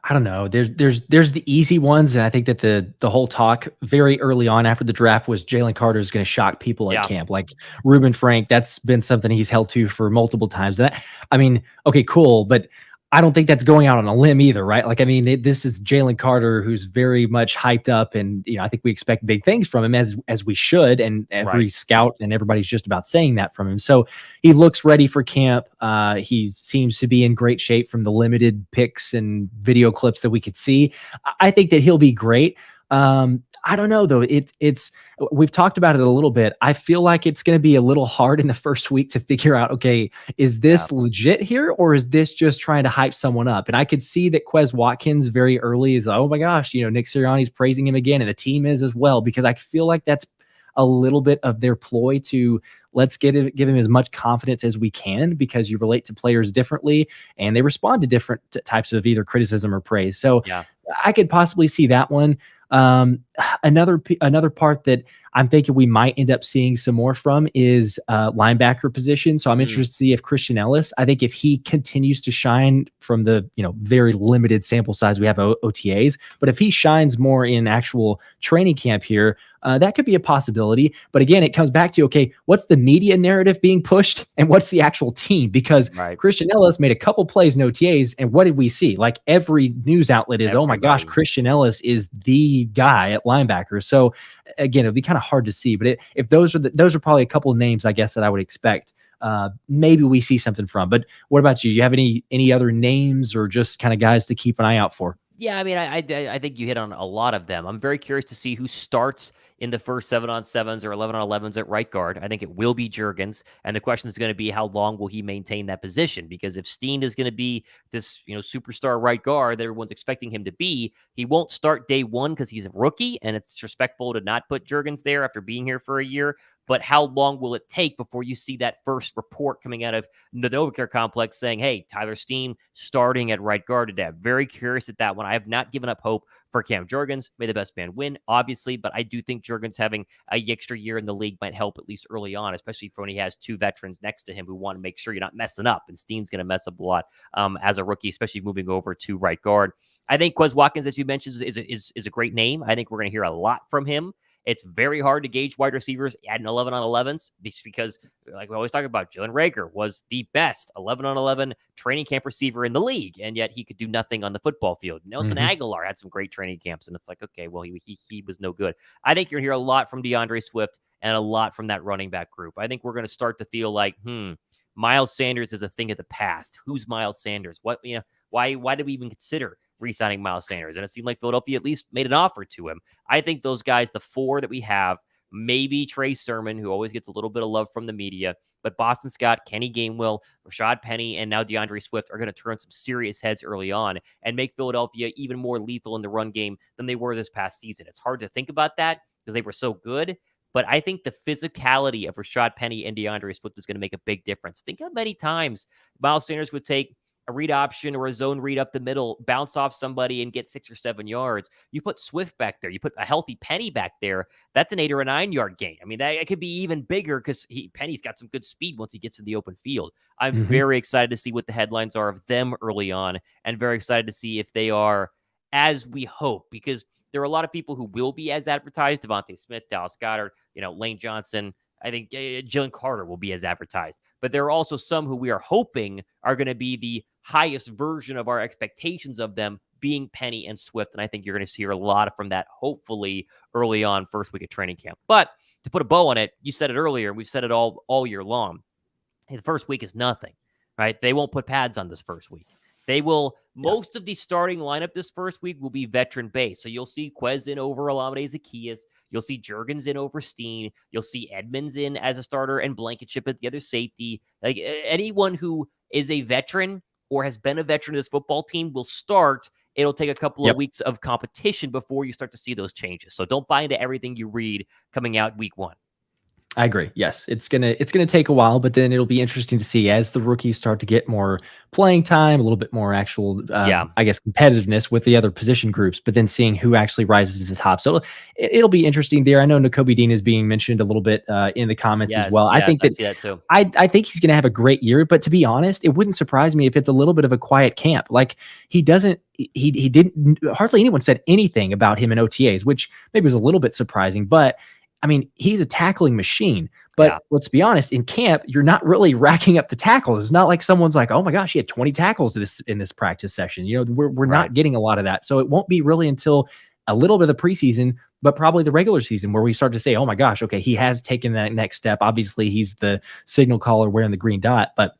I don't know. There's the easy ones, and I think that the whole talk very early on after the draft was Jalen Carter is going to shock people at Yeah, camp. Like Ruben Frank, that's been something he's held to for multiple times. And I mean, okay, cool, but I don't think that's going out on a limb either, right? Like, I mean, this is Jalen Carter, who's very much hyped up, and I think we expect big things from him as we should, and every right. scout and everybody's just about saying that from him. So he looks ready for camp. He seems to be in great shape from the limited pics and video clips that we could see. I think that he'll be great. I don't know though. It's we've talked about it a little bit. I feel like it's going to be a little hard in the first week to figure out, okay, is this legit here or is this just trying to hype someone up? And I could see that Quez Watkins very early is, oh my gosh, Nick Sirianni's praising him again, and the team is as well, because I feel like that's a little bit of their ploy to let's give him as much confidence as we can, because you relate to players differently and they respond to different types of either criticism or praise. So Yeah. I could possibly see that one. Another part that I'm thinking we might end up seeing some more from is linebacker position. So I'm interested to see if Christian Ellis, I think if he continues to shine from the very limited sample size we have OTAs, but if he shines more in actual training camp here, that could be a possibility. But again, it comes back to, okay, what's the media narrative being pushed and what's the actual team? Because Christian Ellis made a couple plays in OTAs, and what did we see? Like every news outlet is, oh my gosh, Christian Ellis is the guy at linebacker. So again, it'd be kind of hard to see. But if those are probably a couple of names, I guess, that I would expect maybe we see something from. But what about you? You have any other names or just kind of guys to keep an eye out for? Yeah, I mean, I think you hit on a lot of them. I'm very curious to see who starts in the first 7-on-7s or 11-on-11s at right guard. I think it will be Jurgens, and the question is going to be how long will he maintain that position? Because if Steen is going to be this superstar right guard that everyone's expecting him to be, he won't start day one because he's a rookie, and it's disrespectful to not put Jurgens there after being here for a year. But how long will it take before you see that first report coming out of the Novacare complex saying, hey, Tyler Steen starting at right guard today? I'm very curious at that one. I have not given up hope for Cam Jurgens. May the best man win, obviously, but I do think Jurgens having a extra year in the league might help at least early on, especially when he has two veterans next to him who want to make sure you're not messing up. And Steen's going to mess up a lot as a rookie, especially moving over to right guard. I think Quez Watkins, as you mentioned, is a great name. I think we're going to hear a lot from him. It's very hard to gauge wide receivers at an 11-on-11s because, like we always talk about, Jalen Reagor was the best 11-on-11 training camp receiver in the league, and yet he could do nothing on the football field. Nelson Aguilar had some great training camps, and it's like, okay, well, he was no good. I think you're going to hear a lot from DeAndre Swift and a lot from that running back group. I think we're going to start to feel like, Miles Sanders is a thing of the past. Who's Miles Sanders? Why did we even consider re-signing Miles Sanders? And it seemed like Philadelphia at least made an offer to him. I think those guys, the four that we have, maybe Trey Sermon, who always gets a little bit of love from the media, but Boston Scott, Kenny Gainwell, Rashad Penny, and now DeAndre Swift are going to turn some serious heads early on and make Philadelphia even more lethal in the run game than they were this past season. It's hard to think about that because they were so good, but I think the physicality of Rashad Penny and DeAndre Swift is going to make a big difference. Think how many times Miles Sanders would take a read option or a zone read up the middle, bounce off somebody and get 6 or 7 yards. You put Swift back there, you put a healthy Penny back there, that's an 8 or a 9 yard gain. I mean, that could be even bigger because Penny's got some good speed once he gets in the open field. I'm very excited to see what the headlines are of them early on, and very excited to see if they are as we hope, because there are a lot of people who will be as advertised. Devontae Smith, Dallas Goedert, Lane Johnson. I think Jalen Carter will be as advertised. But there are also some who we are hoping are going to be the highest version of our expectations of them, being Penny and Swift. And I think you're going to hear a lot from that, hopefully, early on, first week of training camp. But to put a bow on it, you said it earlier, and we've said it all year long. The first week is nothing, right? They won't put pads on this first week. They will, most of the starting lineup this first week will be veteran-based. So you'll see Quez in over Olamide Zaccheaus. You'll see Jurgens in over Steen. You'll see Edmonds in as a starter and Blankenship at the other safety. Like anyone who is a veteran or has been a veteran of this football team will start. It'll take a couple of weeks of competition before you start to see those changes. So don't buy into everything you read coming out week one. I agree. Yes, it's gonna take a while, but then it'll be interesting to see as the rookies start to get more playing time, a little bit more actual, Yeah. I guess, competitiveness with the other position groups. But then seeing who actually rises to the top, so it'll be interesting there. I know Nakobe Dean is being mentioned a little bit in the comments as Yes. well. I Yes. think I that see that too. I think he's going to have a great year, but to be honest, it wouldn't surprise me if it's a little bit of a quiet camp. Like he didn't hardly anyone said anything about him in OTAs, which maybe was a little bit surprising. But I mean, he's a tackling machine. Yeah. But let's be honest, in camp, you're not really racking up the tackles. It's not like someone's like, "Oh my gosh, he had 20 tackles in this practice session." You know, we're Right. not getting a lot of that. So it won't be really until a little bit of the preseason, but probably the regular season where we start to say, "Oh my gosh, okay, he has taken that next step." Obviously, he's the signal caller wearing the green dot, but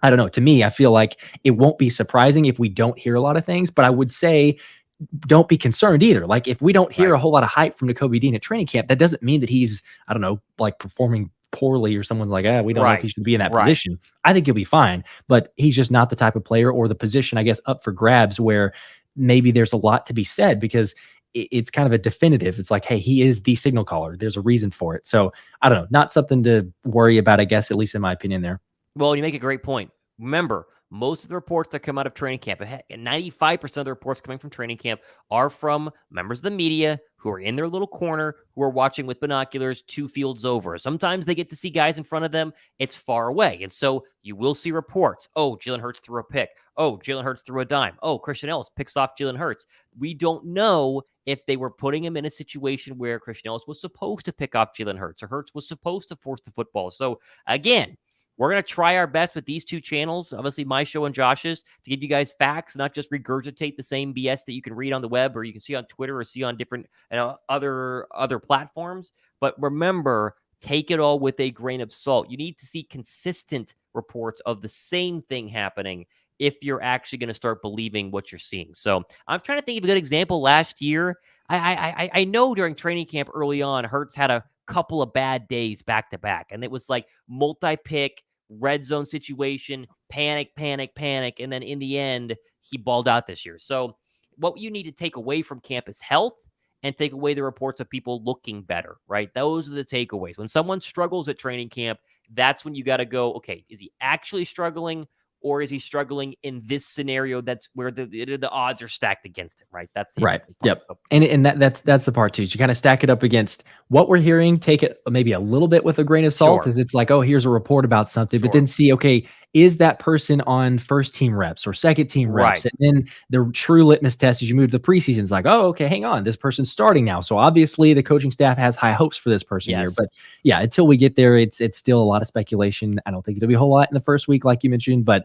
I don't know. To me, I feel like it won't be surprising if we don't hear a lot of things, but I would say don't be concerned either. Like if we don't hear Right. a whole lot of hype from Nakobe Dean at training camp, that doesn't mean that he's, I don't know, like performing poorly or someone's like, we don't know if Right. he should be in that Right. position. I think he'll be fine, but he's just not the type of player or the position, I guess, up for grabs where maybe there's a lot to be said because it's kind of a definitive. It's like, hey, he is the signal caller. There's a reason for it. So I don't know, not something to worry about, I guess, at least in my opinion there. Well, you make a great point. Remember, most of the reports that come out of training camp, 95% of the reports coming from training camp are from members of the media who are in their little corner, who are watching with binoculars 2 fields over. Sometimes they get to see guys in front of them. It's far away. And so you will see reports. Oh, Jalen Hurts threw a pick. Oh, Jalen Hurts threw a dime. Oh, Christian Ellis picks off Jalen Hurts. We don't know if they were putting him in a situation where Christian Ellis was supposed to pick off Jalen Hurts or Hurts was supposed to force the football. So again, we're going to try our best with these two channels, obviously my show and Josh's, to give you guys facts, not just regurgitate the same BS that you can read on the web or you can see on Twitter or see on different other platforms. But remember, take it all with a grain of salt. You need to see consistent reports of the same thing happening if you're actually going to start believing what you're seeing. So I'm trying to think of a good example. Last year, I know during training camp early on, Hurts had a couple of bad days back to back, and it was like multi-pick red zone situation, panic, panic, panic. And then in the end, he balled out this year. So what you need to take away from camp is health and take away the reports of people looking better, right? Those are the takeaways. When someone struggles at training camp, that's when you got to go, okay, is he actually struggling or is he struggling in this scenario that's where the odds are stacked against him, right? That's the Right. part. Yep. And that's the part too. Is you kind of stack it up against what we're hearing, take it maybe a little bit with a grain of salt, Sure. as it's like, oh, here's a report about something, but Sure. then see, okay, is that person on first team reps or second team reps? Right. And then the true litmus test as you move to the preseason is like, oh, okay, hang on, this person's starting now. So obviously the coaching staff has high hopes for this person here. Yes. But yeah, until we get there, it's still a lot of speculation. I don't think it'll be a whole lot in the first week, like you mentioned, but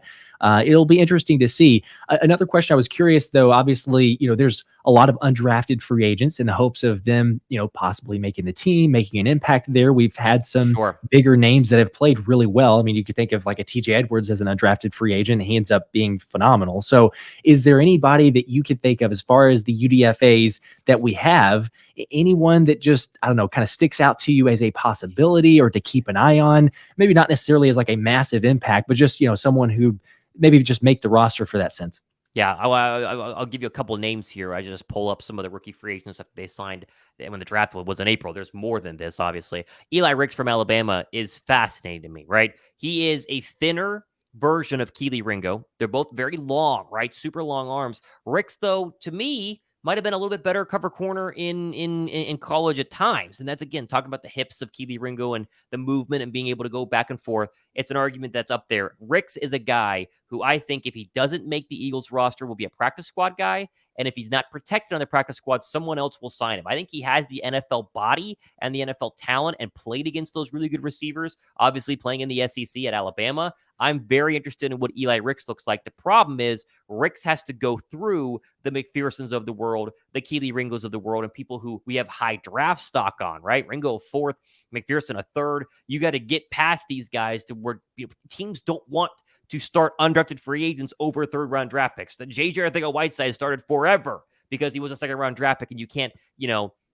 it'll be interesting to see. Another question I was curious though, obviously, there's a lot of undrafted free agents in the hopes of them, possibly making the team, making an impact there. We've had some Sure. bigger names that have played really well. I mean, you could think of like a TJ Edwards as an undrafted free agent. And he ends up being phenomenal. So is there anybody that you could think of as far as the UDFAs that we have, anyone that just, I don't know, kind of sticks out to you as a possibility or to keep an eye on? Maybe not necessarily as like a massive impact, but just, someone who maybe just make the roster for that sense. Yeah, I'll give you a couple of names here. I just pull up some of the rookie free agents that they signed when the draft was in April. There's more than this, obviously. Eli Ricks from Alabama is fascinating to me, right? He is a thinner version of Kelee Ringo. They're both very long, right? Super long arms. Ricks, though, to me, might have been a little bit better cover corner in college at times. And that's, again, talking about the hips of Kelee Ringo and the movement and being able to go back and forth. It's an argument that's up there. Ricks is a guy who I think if he doesn't make the Eagles roster will be a practice squad guy. And if he's not protected on the practice squad, someone else will sign him. I think he has the NFL body and the NFL talent and played against those really good receivers, obviously playing in the SEC at Alabama. I'm very interested in what Eli Ricks looks like. The problem is Ricks has to go through the McPhersons of the world, the Kelee Ringos of the world, and people who we have high draft stock on, right? Ringo a fourth, McPherson a third. You got to get past these guys to where teams don't want to start undrafted free agents over third-round draft picks. The J.J. Arcega-Whiteside started forever because he was a second-round draft pick, and you can't,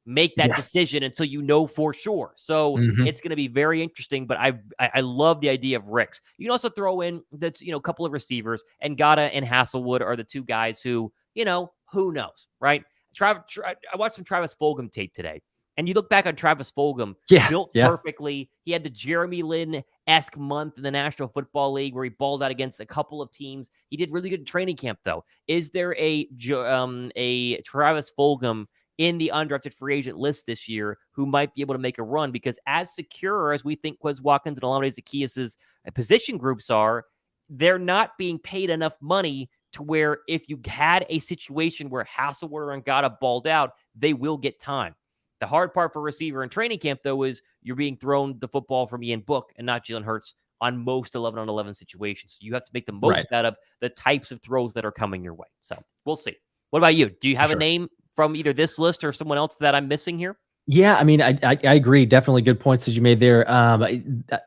make that decision until you know for sure. So it's going to be very interesting, but I love the idea of Ricks. You can also throw in that's, a couple of receivers, and Ngata and Hasselwood are the two guys who, who knows, right? I watched some Travis Fulgham tape today, And you look back on Travis Fulgham, built perfectly. He had the Jeremy Lin-esque month in the National Football League where he balled out against a couple of teams. He did really good in training camp, though. Is there a Travis Fulgham in the undrafted free agent list this year who might be able to make a run? Because as secure as we think Quez Watkins and Olamide Zaccheaus' position groups are, they're not being paid enough money to where if you had a situation where Hasselwater and Gata balled out, they will get time. The hard part for receiver in training camp, though, is you're being thrown the football from Ian Book and not Jalen Hurts on most 11-on-11 situations. So you have to make the most out of the types of throws that are coming your way. So we'll see. What about you? Do you have a name from either this list or someone else that I'm missing here? Yeah, I mean, I agree. Definitely good points that you made there.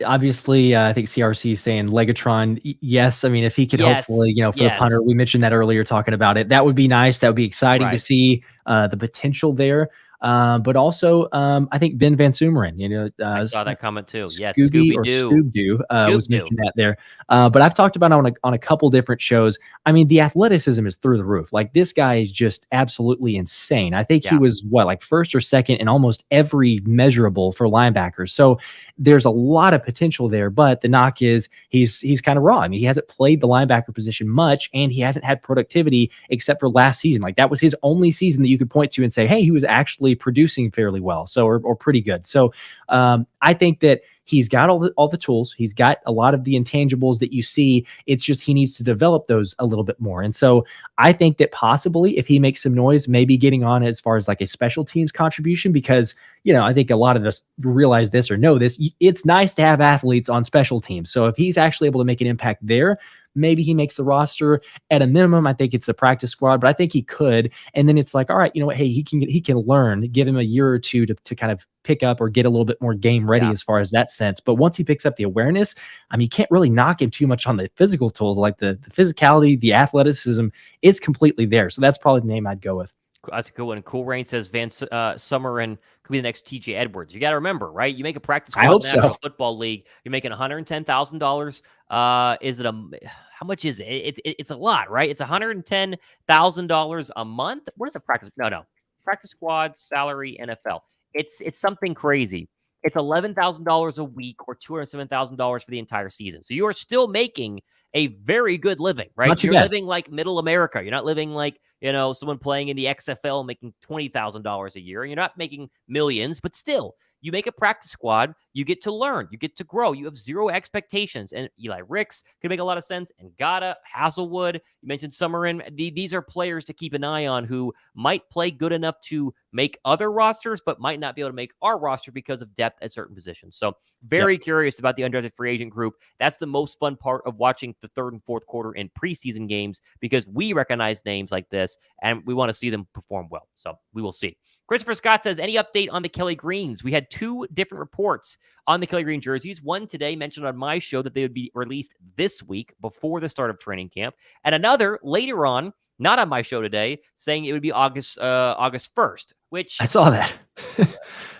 Obviously, I think CRC is saying Legatron. Yes, I mean, if he could hopefully, for the punter, we mentioned that earlier talking about it. That would be nice. That would be exciting to see the potential there. But also, I think Ben Van Sumeren, I saw that comment too. Yes, Scoob-Doo was mentioned that there. But I've talked about it on a couple different shows. I mean, the athleticism is through the roof. Like, this guy is just absolutely insane. I think he was like first or second in almost every measurable for linebackers. So there's a lot of potential there. But the knock is he's kind of raw. I mean, he hasn't played the linebacker position much, and he hasn't had productivity except for last season. Like, that was his only season that you could point to and say, hey, he was actually producing fairly well, so or pretty good. So I think that he's got all the tools. He's got a lot of the intangibles that you see. It's just he needs to develop those a little bit more. And so I think that possibly if he makes some noise, maybe getting on as far as like a special teams contribution, because I think a lot of us realize this or know this. It's nice to have athletes on special teams. So if he's actually able to make an impact there, maybe he makes the roster. At a minimum, I think it's a practice squad, but I think he could. And then it's like, all right, you know what? Hey, he can learn. Give him a year or two to kind of pick up or get a little bit more game ready as far as that sense. But once he picks up the awareness, I mean, you can't really knock him too much on the physical tools, like the physicality, the athleticism. It's completely there. So that's probably the name I'd go with. That's a good one. Cool Rain says Van Sumeren could be the next TJ Edwards. You got to remember, right? You make a practice squad in the National Football League. You're making $110,000. Is it how much is it? It's a lot, right? It's $110,000 a month. What is a practice? No. Practice squad salary NFL. It's something crazy. It's $11,000 a week or $207,000 for the entire season. So you are still making a very good living, right? You're living like middle America. You're not living like, someone playing in the XFL making $20,000 a year. You're not making millions, but still, you make a practice squad, you get to learn, you get to grow, you have zero expectations. And Eli Ricks could make a lot of sense. And Gata, Hasselwood, you mentioned Summerlin. These are players to keep an eye on who might play good enough to make other rosters, but might not be able to make our roster because of depth at certain positions. So very curious about the undrafted free agent group. That's the most fun part of watching the third and fourth quarter in preseason games, because we recognize names like this and we want to see them perform well. So we will see. Christopher Scott says, any update on the Kelee Greens? We had two different reports on the Kelee Green jerseys. One today mentioned on my show that they would be released this week before the start of training camp. And another later on, not on my show today, saying it would be August 1st, which... I saw that.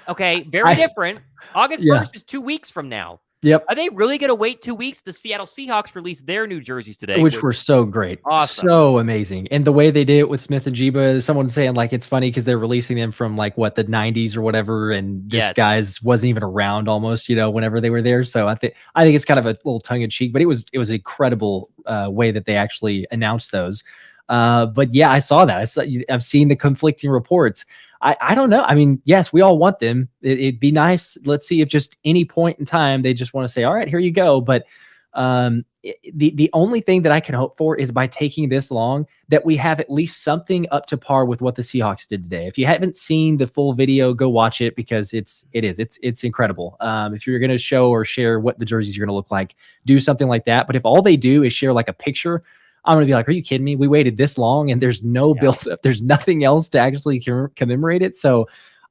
Okay, very different. August 1st is 2 weeks from now. Yep. Are they really going to wait 2 weeks? The Seattle Seahawks released their new jerseys today. Which were so great. Awesome. So amazing. And the way they did it with Smith and Jiba, someone saying like it's funny because they're releasing them from like the 90s or whatever. And this guy's wasn't even around almost, whenever they were there. So I think it's kind of a little tongue in cheek, but it was an incredible way that they actually announced those. But yeah, I saw that. I've seen the conflicting reports. I don't know. I mean, yes, we all want them. It'd be nice. Let's see if just any point in time they just want to say, all right, here you go. But the only thing that I can hope for is by taking this long that we have at least something up to par with what the Seahawks did today. If you haven't seen the full video, go watch it because it's incredible. If you're going to show or share what the jerseys are going to look like, do something like that. But if all they do is share like a picture, I'm going to be like, are you kidding me? We waited this long and there's no build up. There's nothing else to actually commemorate it. So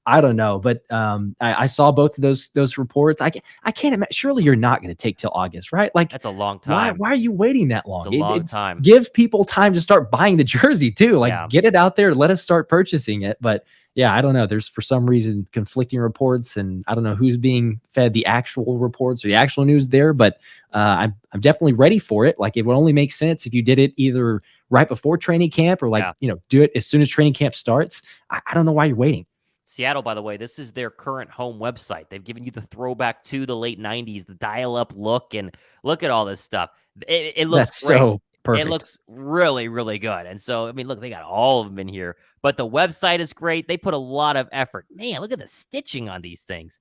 I don't know, but I saw both of those reports. I can't imagine. Surely you're not going to take till August, right? Like that's a long time. Why are you waiting that long? It's a long time. Give people time to start buying the jersey too. Like get it out there. Let us start purchasing it. But yeah, I don't know. There's for some reason conflicting reports, and I don't know who's being fed the actual reports or the actual news there. But I'm definitely ready for it. Like it would only make sense if you did it either right before training camp or do it as soon as training camp starts. I don't know why you're waiting. Seattle, by the way, this is their current home website. They've given you the throwback to the late 90s, the dial-up look, and look at all this stuff. It looks That's great. so It perfect. looks really, really good. And so, I mean, look, they got all of them in here, but the website is great. They put a lot of effort. Man, look at the stitching on these things.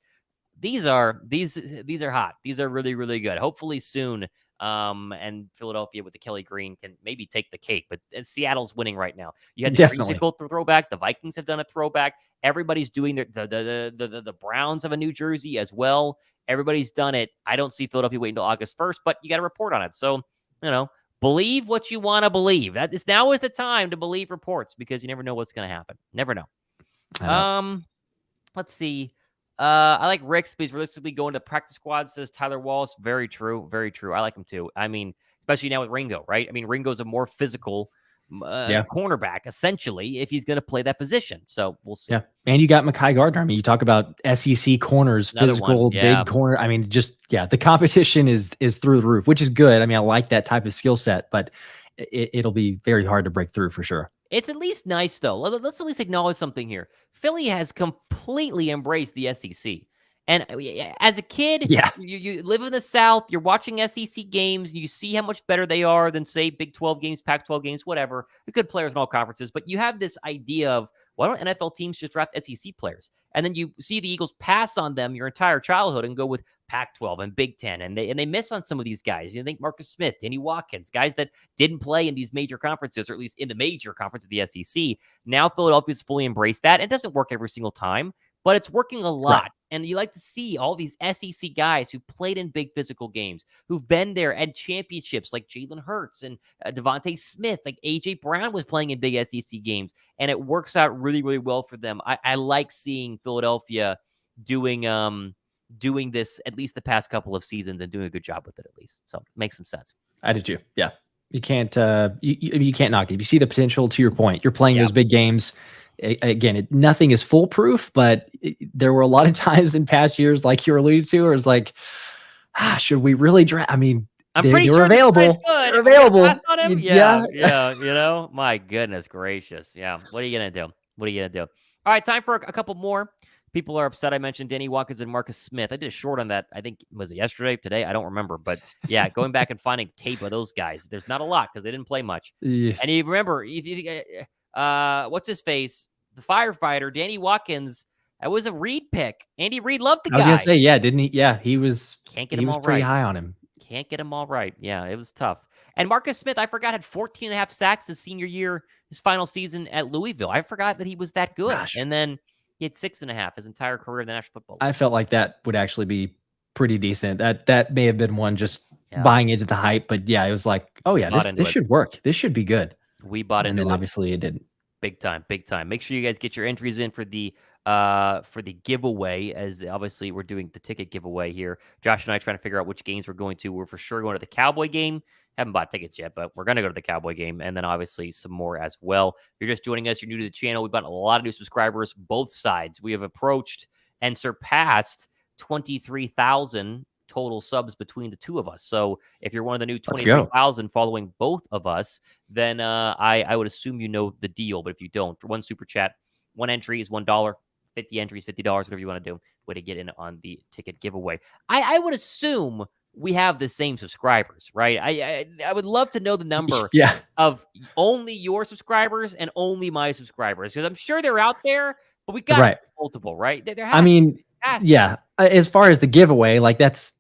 These are hot. These are really, really good. Hopefully soon. And Philadelphia with the Kelly Green can maybe take the cake, but Seattle's winning right now. You had the Definitely. creamsicle throwback. The Vikings have done a throwback. Everybody's doing the Browns have a New Jersey as well. Everybody's done it. I don't see Philadelphia waiting until August 1st, but you got to report on it. So, believe what you want to believe. Now is the time to believe reports because you never know what's going to happen. Never know. I know. Let's see. I like Rick's, but he's realistically going to practice squad, says Tyler Wallace. Very true. Very true. I like him too. I mean, especially now with Ringo, right? I mean, Ringo's a more physical cornerback, essentially, if he's going to play that position. So we'll see. Yeah. And you got Mekhi Gardner. I mean, you talk about SEC corners, Another physical, big corner. I mean, the competition is through the roof, which is good. I mean, I like that type of skill set, but it'll be very hard to break through for sure. It's at least nice, though. Let's at least acknowledge something here. Philly has completely embraced the SEC. And as a kid, you live in the South, you're watching SEC games, and you see how much better they are than, say, Big 12 games, Pac-12 games, whatever. They're good players in all conferences. But you have this idea of, why don't NFL teams just draft SEC players? And then you see the Eagles pass on them your entire childhood and go with Pac-12 and Big 10. And they miss on some of these guys. You think Marcus Smith, Danny Watkins, guys that didn't play in these major conferences, or at least in the major conference of the SEC. Now Philadelphia's fully embraced that. It doesn't work every single time, but it's working a lot. Right. And you like to see all these SEC guys who played in big physical games, who've been there at championships like Jalen Hurts and Devontae Smith, like A.J. Brown was playing in big SEC games. And it works out really, really well for them. I like seeing Philadelphia doing this at least the past couple of seasons and doing a good job with it at least. So it makes some sense. I did too. Yeah. You can't you can't knock it. If you see the potential, to your point, you're playing those big games. Again, nothing is foolproof, but there were a lot of times in past years, like you alluded to, where it's like, should we really draft? I mean, I'm pretty sure available. They're available. On him? Yeah. My goodness gracious. Yeah. What are you gonna do? All right, time for a couple more. People are upset. I mentioned Danny Watkins and Marcus Smith. I did a short on that. I think, was it yesterday, today? I don't remember. But yeah, going back and finding tape of those guys. There's not a lot because they didn't play much. Yeah. And you remember, what's his face? The firefighter, Danny Watkins. That was a Reed pick. Andy Reid loved the guy. I was going to say, yeah, didn't he? Yeah, he was. Can't get him all right. Pretty high on him. Can't get him all right. Yeah, it was tough. And Marcus Smith, I forgot, had 14 and a half sacks his senior year, his final season at Louisville. I forgot that he was that good. Gosh. And then he had 6.5 his entire career in the National Football League. I felt like that would actually be pretty decent. That may have been one just buying into the hype, but yeah, it was like, oh yeah, this should work. This should be good. We bought into it. And then obviously it didn't. Big time. Make sure you guys get your entries in for the giveaway, as obviously we're doing the ticket giveaway here. Josh and I are trying to figure out which games we're going to. We're for sure going to the Cowboy game. Haven't bought tickets yet, but we're going to go to the Cowboy game, and then obviously some more as well. If you're just joining us, you're new to the channel, we've got a lot of new subscribers, both sides. We have approached and surpassed 23,000 total subs between the two of us. So if you're one of the new 23,000 following both of us, then I would assume you know the deal. But if you don't, one super chat, one entry is $1, 50 entries, $50, whatever you want to do, way to get in on the ticket giveaway. I would assume we have the same subscribers, right? I would love to know the number of only your subscribers and only my subscribers, because I'm sure they're out there, but we got multiple, right? As far as the giveaway, like that's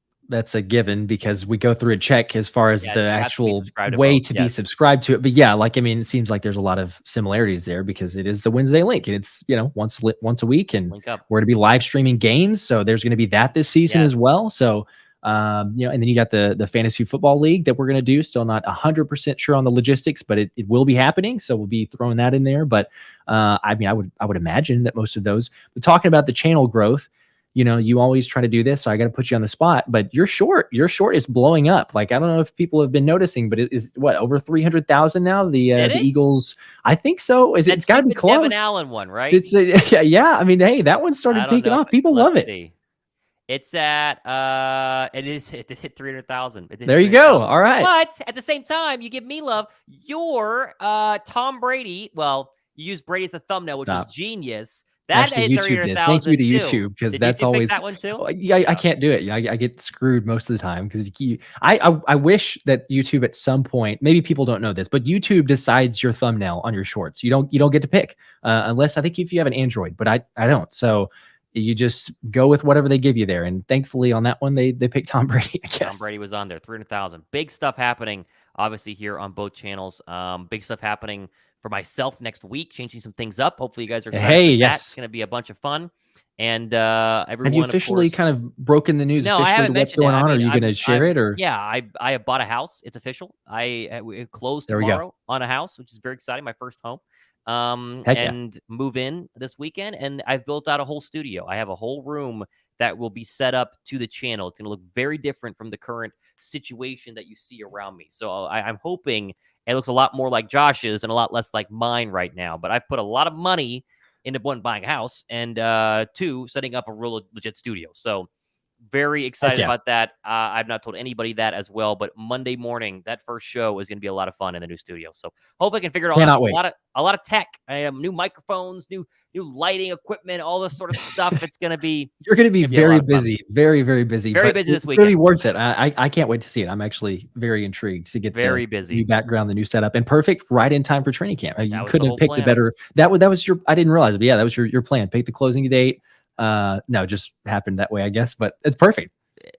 a given, because we go through and check as far as the actual way to be subscribed to it. But yeah, it seems like there's a lot of similarities there, because it is the Wednesday link, and it's, once a week, and we're going to be live streaming games. So there's going to be that this season as well. So, and then you got the fantasy football league that we're going to do. Still not 100% sure on the logistics, but it will be happening. So we'll be throwing that in there. But I would imagine that most of those, but talking about the channel growth, you always try to do this, so I got to put you on the spot, but your short is blowing up. Like, I don't know if people have been noticing, but it is over 300,000 now. The Eagles, I think so. It's got to be close. Devin Allen one, right? It's yeah. I mean, hey, that one started taking off. People love it. It's at it hit 300,000. There you go. All right. But at the same time, you give me love. Your Tom Brady. Well, you used Brady as the thumbnail, which was genius. That Actually, hit YouTube did. Thank you 300,000 to too. YouTube because Did that's YouTube pick always. that one too? Yeah, I can't do it. I get screwed most of the time because I wish that YouTube at some point, maybe people don't know this, but YouTube decides your thumbnail on your shorts. You don't get to pick unless I think if you have an Android, but I don't. So you just go with whatever they give you there. And thankfully on that one they picked Tom Brady. I guess Tom Brady was on there. 300,000. Big stuff happening, obviously, here on both channels. Big stuff happening for myself next week, changing some things up. Hopefully, you guys are excited Hey, for that. It's yes. going to be a bunch of fun. And Have you everyone, of officially course. kind of broken the news No, I officially to haven't what's mentioned it. going I on? Or are mean, you going to share it or? yeah, I have bought a house. It's official. We close There we go. tomorrow on a house, which is very exciting. My first home. Heck yeah. And move in this weekend. And I've built out a whole studio. I have a whole room that will be set up to the channel. It's going to look very different from the current situation that you see around me. So I'm hoping it looks a lot more like Josh's and a lot less like mine right now. But I've put a lot of money into one, buying a house, and two, setting up a real legit studio. So very Heck excited yeah. about that. I've not told anybody that as well, but Monday morning, that first show is going to be a lot of fun in the new studio. So hopefully I can figure it all Cannot out. wait. A lot of tech. I have new microphones, new lighting equipment, all this sort of stuff. It's going to be You're going to be very a lot of fun. busy, very, very busy. Very but busy this it's really weekend. worth it. I can't wait to see it. I'm actually very intrigued to get Very the busy. new background, the new setup, and perfect right in time for training camp. You was the couldn't whole have picked a plan. better. That was your. I didn't realize it, but yeah, that was your plan. Pick the closing date. No, just happened that way, I guess. But it's perfect.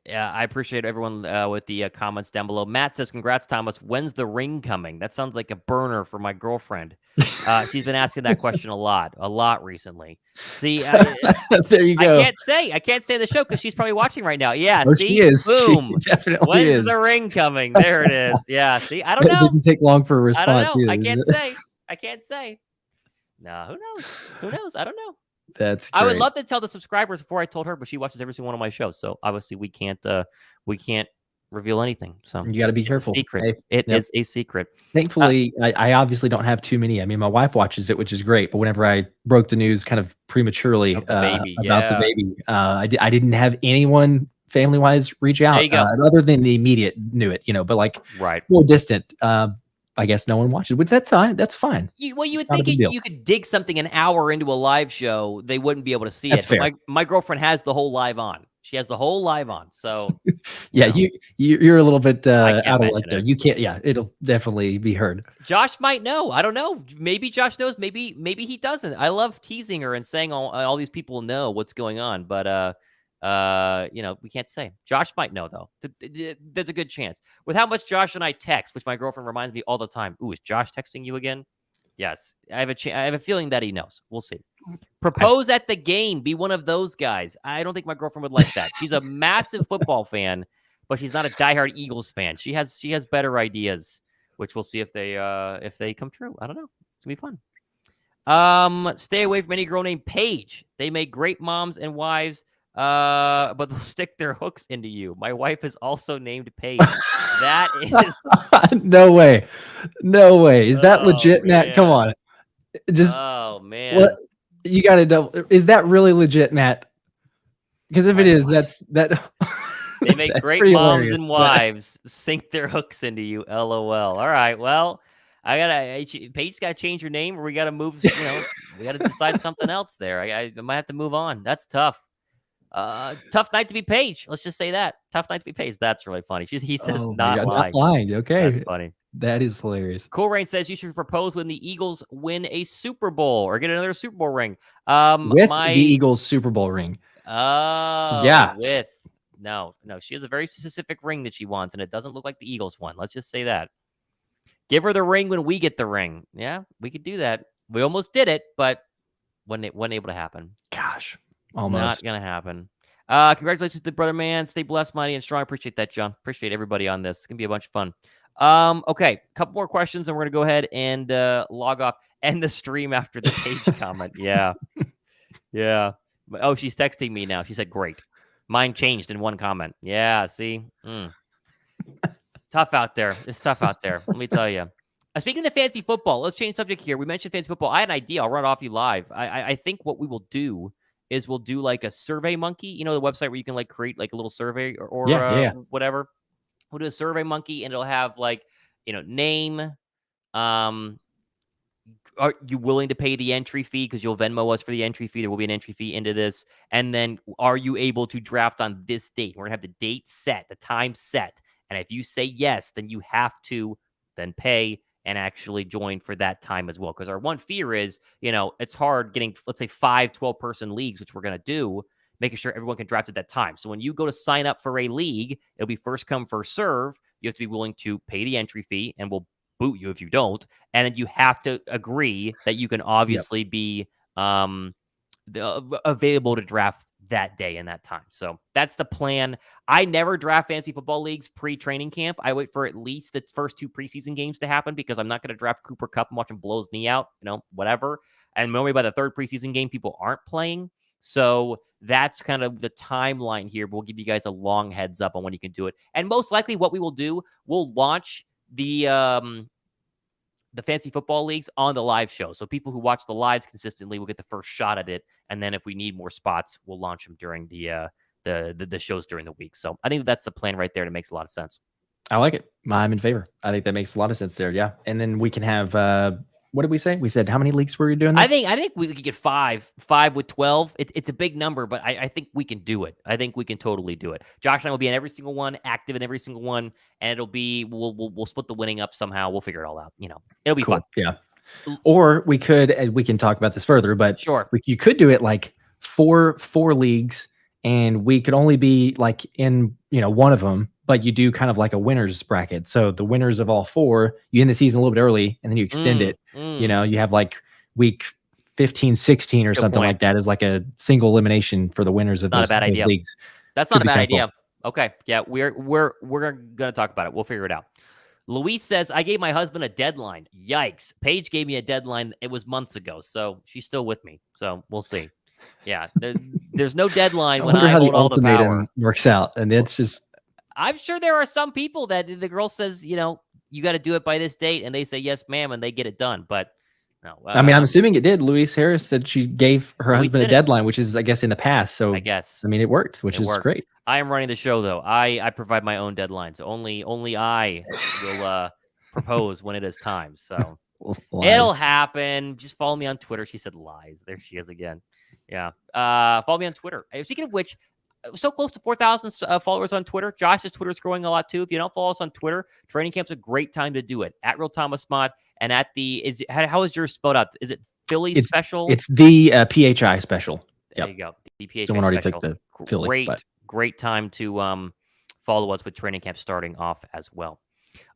Yeah, I appreciate everyone with the comments down below. Matt says, "Congrats, Thomas. When's the ring coming?" That sounds like a burner for my girlfriend. She's been asking that question a lot recently. See, there you go. I can't say the show because she's probably watching right now. Yeah, Oh, see, she is. boom. She definitely When's is. the ring coming? There it is. Yeah, see, I don't know. It didn't take long for a response. I don't know. Either. I can't say. No, who knows? Who knows? I don't know. That's great. I would love to tell the subscribers before I told her, but she watches every single one of my shows. So obviously we can't reveal anything. So you got to be careful. Secret. Hey, It is a secret. Thankfully, I obviously don't have too many. I mean, my wife watches it, which is great. But whenever I broke the news kind of prematurely about the baby, I didn't have anyone family-wise reach out. Other than the immediate knew it, but like more distant. I guess no one watches, which that's fine. That's fine. You would think you could dig something an hour into a live show, they wouldn't be able to see it. But my girlfriend has the whole live on. She has the whole live on. So yeah, you're a little bit out of luck there. You can't. Yeah, it'll definitely be heard. Josh might know. I don't know. Maybe Josh knows. Maybe he doesn't. I love teasing her and saying all these people know what's going on, but we can't say. Josh might know though. There's a good chance. With how much Josh and I text, which my girlfriend reminds me all the time. Ooh, is Josh texting you again? Yes. I have a feeling that he knows. We'll see. Propose at the game. Be one of those guys. I don't think my girlfriend would like that. She's a massive football fan, but she's not a diehard Eagles fan. She has better ideas, which we'll see if they come true. I don't know. It's gonna be fun. Stay away from any girl named Paige. They make great moms and wives. But they'll stick their hooks into you. My wife is also named Paige. That is no way. Is that legit, man. Matt? Come on. Just man. What you got to double? Is that really legit, Matt? Because if it is, that's that. They make great moms hilarious. And wives sink their hooks into you. LOL. All right. Well, Paige got to change her name, or we got to move. We got to decide something else there. I might have to move on. That's tough. Tough night to be Paige. Let's just say that. Tough night to be Paige. That's really funny. He says not lying. Okay. That's funny. That is hilarious. Cool Rain says you should propose when the Eagles win a Super Bowl or get another Super Bowl ring. With the Eagles Super Bowl ring. Oh, yeah. No. She has a very specific ring that she wants, and it doesn't look like the Eagles one. Let's just say that. Give her the ring when we get the ring. Yeah, we could do that. We almost did it, but wasn't able to happen. Gosh. Almost. Not gonna happen. Congratulations to Brother Man. Stay blessed, mighty, and strong. Appreciate that, John. Appreciate everybody on this. It's gonna be a bunch of fun. Okay, couple more questions, and we're gonna go ahead and log off. End the stream after the Page comment. Yeah. Oh, she's texting me now. She said, "Great." Mine changed in one comment. Yeah. See. Tough out there. It's tough out there. Let me tell you. Speaking of the fantasy football, let's change subject here. We mentioned fantasy football. I had an idea. I'll run it off you live. I think what we will do is we'll do like a Survey Monkey, the website where you can like create like a little survey or whatever. We'll do a Survey Monkey, and it'll have like, name, are you willing to pay the entry fee? Because you'll Venmo us for the entry fee. There will be an entry fee into this. And then are you able to draft on this date? We're going to have the date set, the time set. And if you say yes, then you have to then pay and actually join for that time as well. Because our one fear is, it's hard getting, let's say, 5 12-person leagues, which we're going to do, making sure everyone can draft at that time. So when you go to sign up for a league, it'll be first come, first serve. You have to be willing to pay the entry fee, and we'll boot you if you don't. And then you have to agree that you can obviously be available to draft that day and that time. So that's the plan. I never draft fantasy football leagues pre-training camp. I wait for at least the first 2 preseason games to happen because I'm not going to draft Cooper Kupp and watch him blow his knee out, whatever. And normally by the 3rd preseason game, people aren't playing. So that's kind of the timeline here. We'll give you guys a long heads up on when you can do it. And most likely what we will do, we'll launch the fantasy football leagues on the live show. So people who watch the lives consistently will get the first shot at it. And then if we need more spots, we'll launch them during the shows during the week. So I think that's the plan right there. And it makes a lot of sense. I like it. I'm in favor. I think that makes a lot of sense there. Yeah. And then we can have, what did we say? We said how many leagues were you doing? I think we could get 5 with 12. It's a big number, but I think we can do it. I think we can totally do it. Josh and I will be in every single one, active in every single one, and it'll be we'll split the winning up somehow. We'll figure it all out. It'll be fun. Yeah. Or we could, and we can talk about this further, but sure, you could do it like four leagues, and we could only be like in one of them. But you do kind of like a winners bracket. So the winners of all 4, you end the season a little bit early and then you extend it. You have like week 15, 16 or something like that as like a single elimination for the winners of those leagues. That's not a bad idea. Cool. Okay. Yeah. We're going to talk about it. We'll figure it out. Luis says, I gave my husband a deadline. Yikes. Paige gave me a deadline. It was months ago. So she's still with me. So we'll see. Yeah. There's no deadline when I hold all the power. Works out. And it's just, I'm sure there are some people that the girl says, you got to do it by this date, and they say, yes, ma'am, and they get it done. But no. I mean, I'm assuming it did. Louise Harris said she gave her husband a deadline, which is, I guess, in the past. So I mean, it worked, which is great. I am running the show, though. I provide my own deadlines. Only I will propose when it is time. So it'll happen. Just follow me on Twitter. She said lies. There she is again. Yeah. Follow me on Twitter. Speaking of which, so close to 4,000 followers on Twitter. Josh's Twitter is growing a lot too. If you don't follow us on Twitter, training camp's a great time to do it. At Real Thomas Mott and at how is yours spelled out? Is it Philly special? It's the PHI special. Yep. There you go. The PHI Someone already special. took the Philly. Great time to follow us with training camp starting off as well.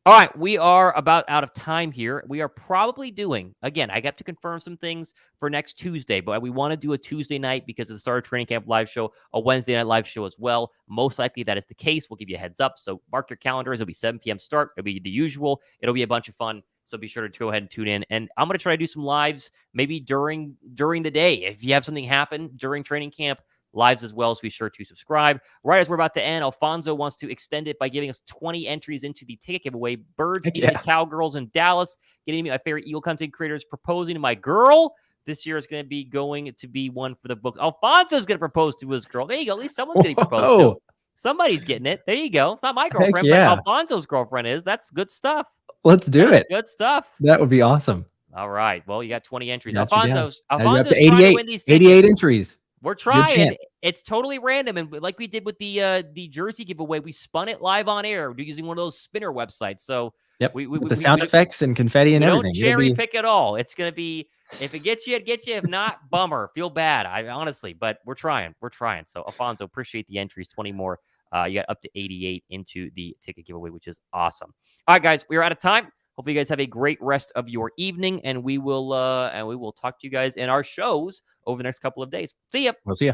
All right, we are about out of time here. We are probably doing, again, I got to confirm some things for next Tuesday, but we want to do a Tuesday night because of the start of training camp live show, a Wednesday night live show as well. Most likely that is the case. We'll give you a heads up. So mark your calendars. It'll be 7 p.m. start. It'll be the usual. It'll be a bunch of fun. So be sure to go ahead and tune in. And I'm going to try to do some lives maybe during the day. If you have something happen during training camp, lives as well, so be sure to subscribe. Right as we're about to end, Alfonso wants to extend it by giving us 20 entries into the ticket giveaway. Birds beating the Cowgirls in Dallas. Getting me my favorite Eagle content creators proposing to my girl. This year is going to be one for the books. Alfonso's going to propose to his girl. There you go. At least someone's getting proposed to. Somebody's getting it. There you go. It's not my girlfriend, but Alfonso's girlfriend is. That's good stuff. Let's do it. Good stuff. That would be awesome. All right. Well, you got 20 entries. Alfonso's trying to win these tickets. 88 entries. We're trying. It's totally random, and like we did with the jersey giveaway, we spun it live on air using one of those spinner websites. So with the sound effects and confetti and everything. Don't cherry pick at all. It's gonna be, if it gets you, it gets you. If not, bummer. Feel bad. I honestly, but we're trying. So Alfonso, appreciate the entries. 20 more. You got up to 88 into the ticket giveaway, which is awesome. All right, guys, we are out of time. Hopefully you guys have a great rest of your evening, and we will talk to you guys in our shows over the next couple of days. See ya. We'll see ya.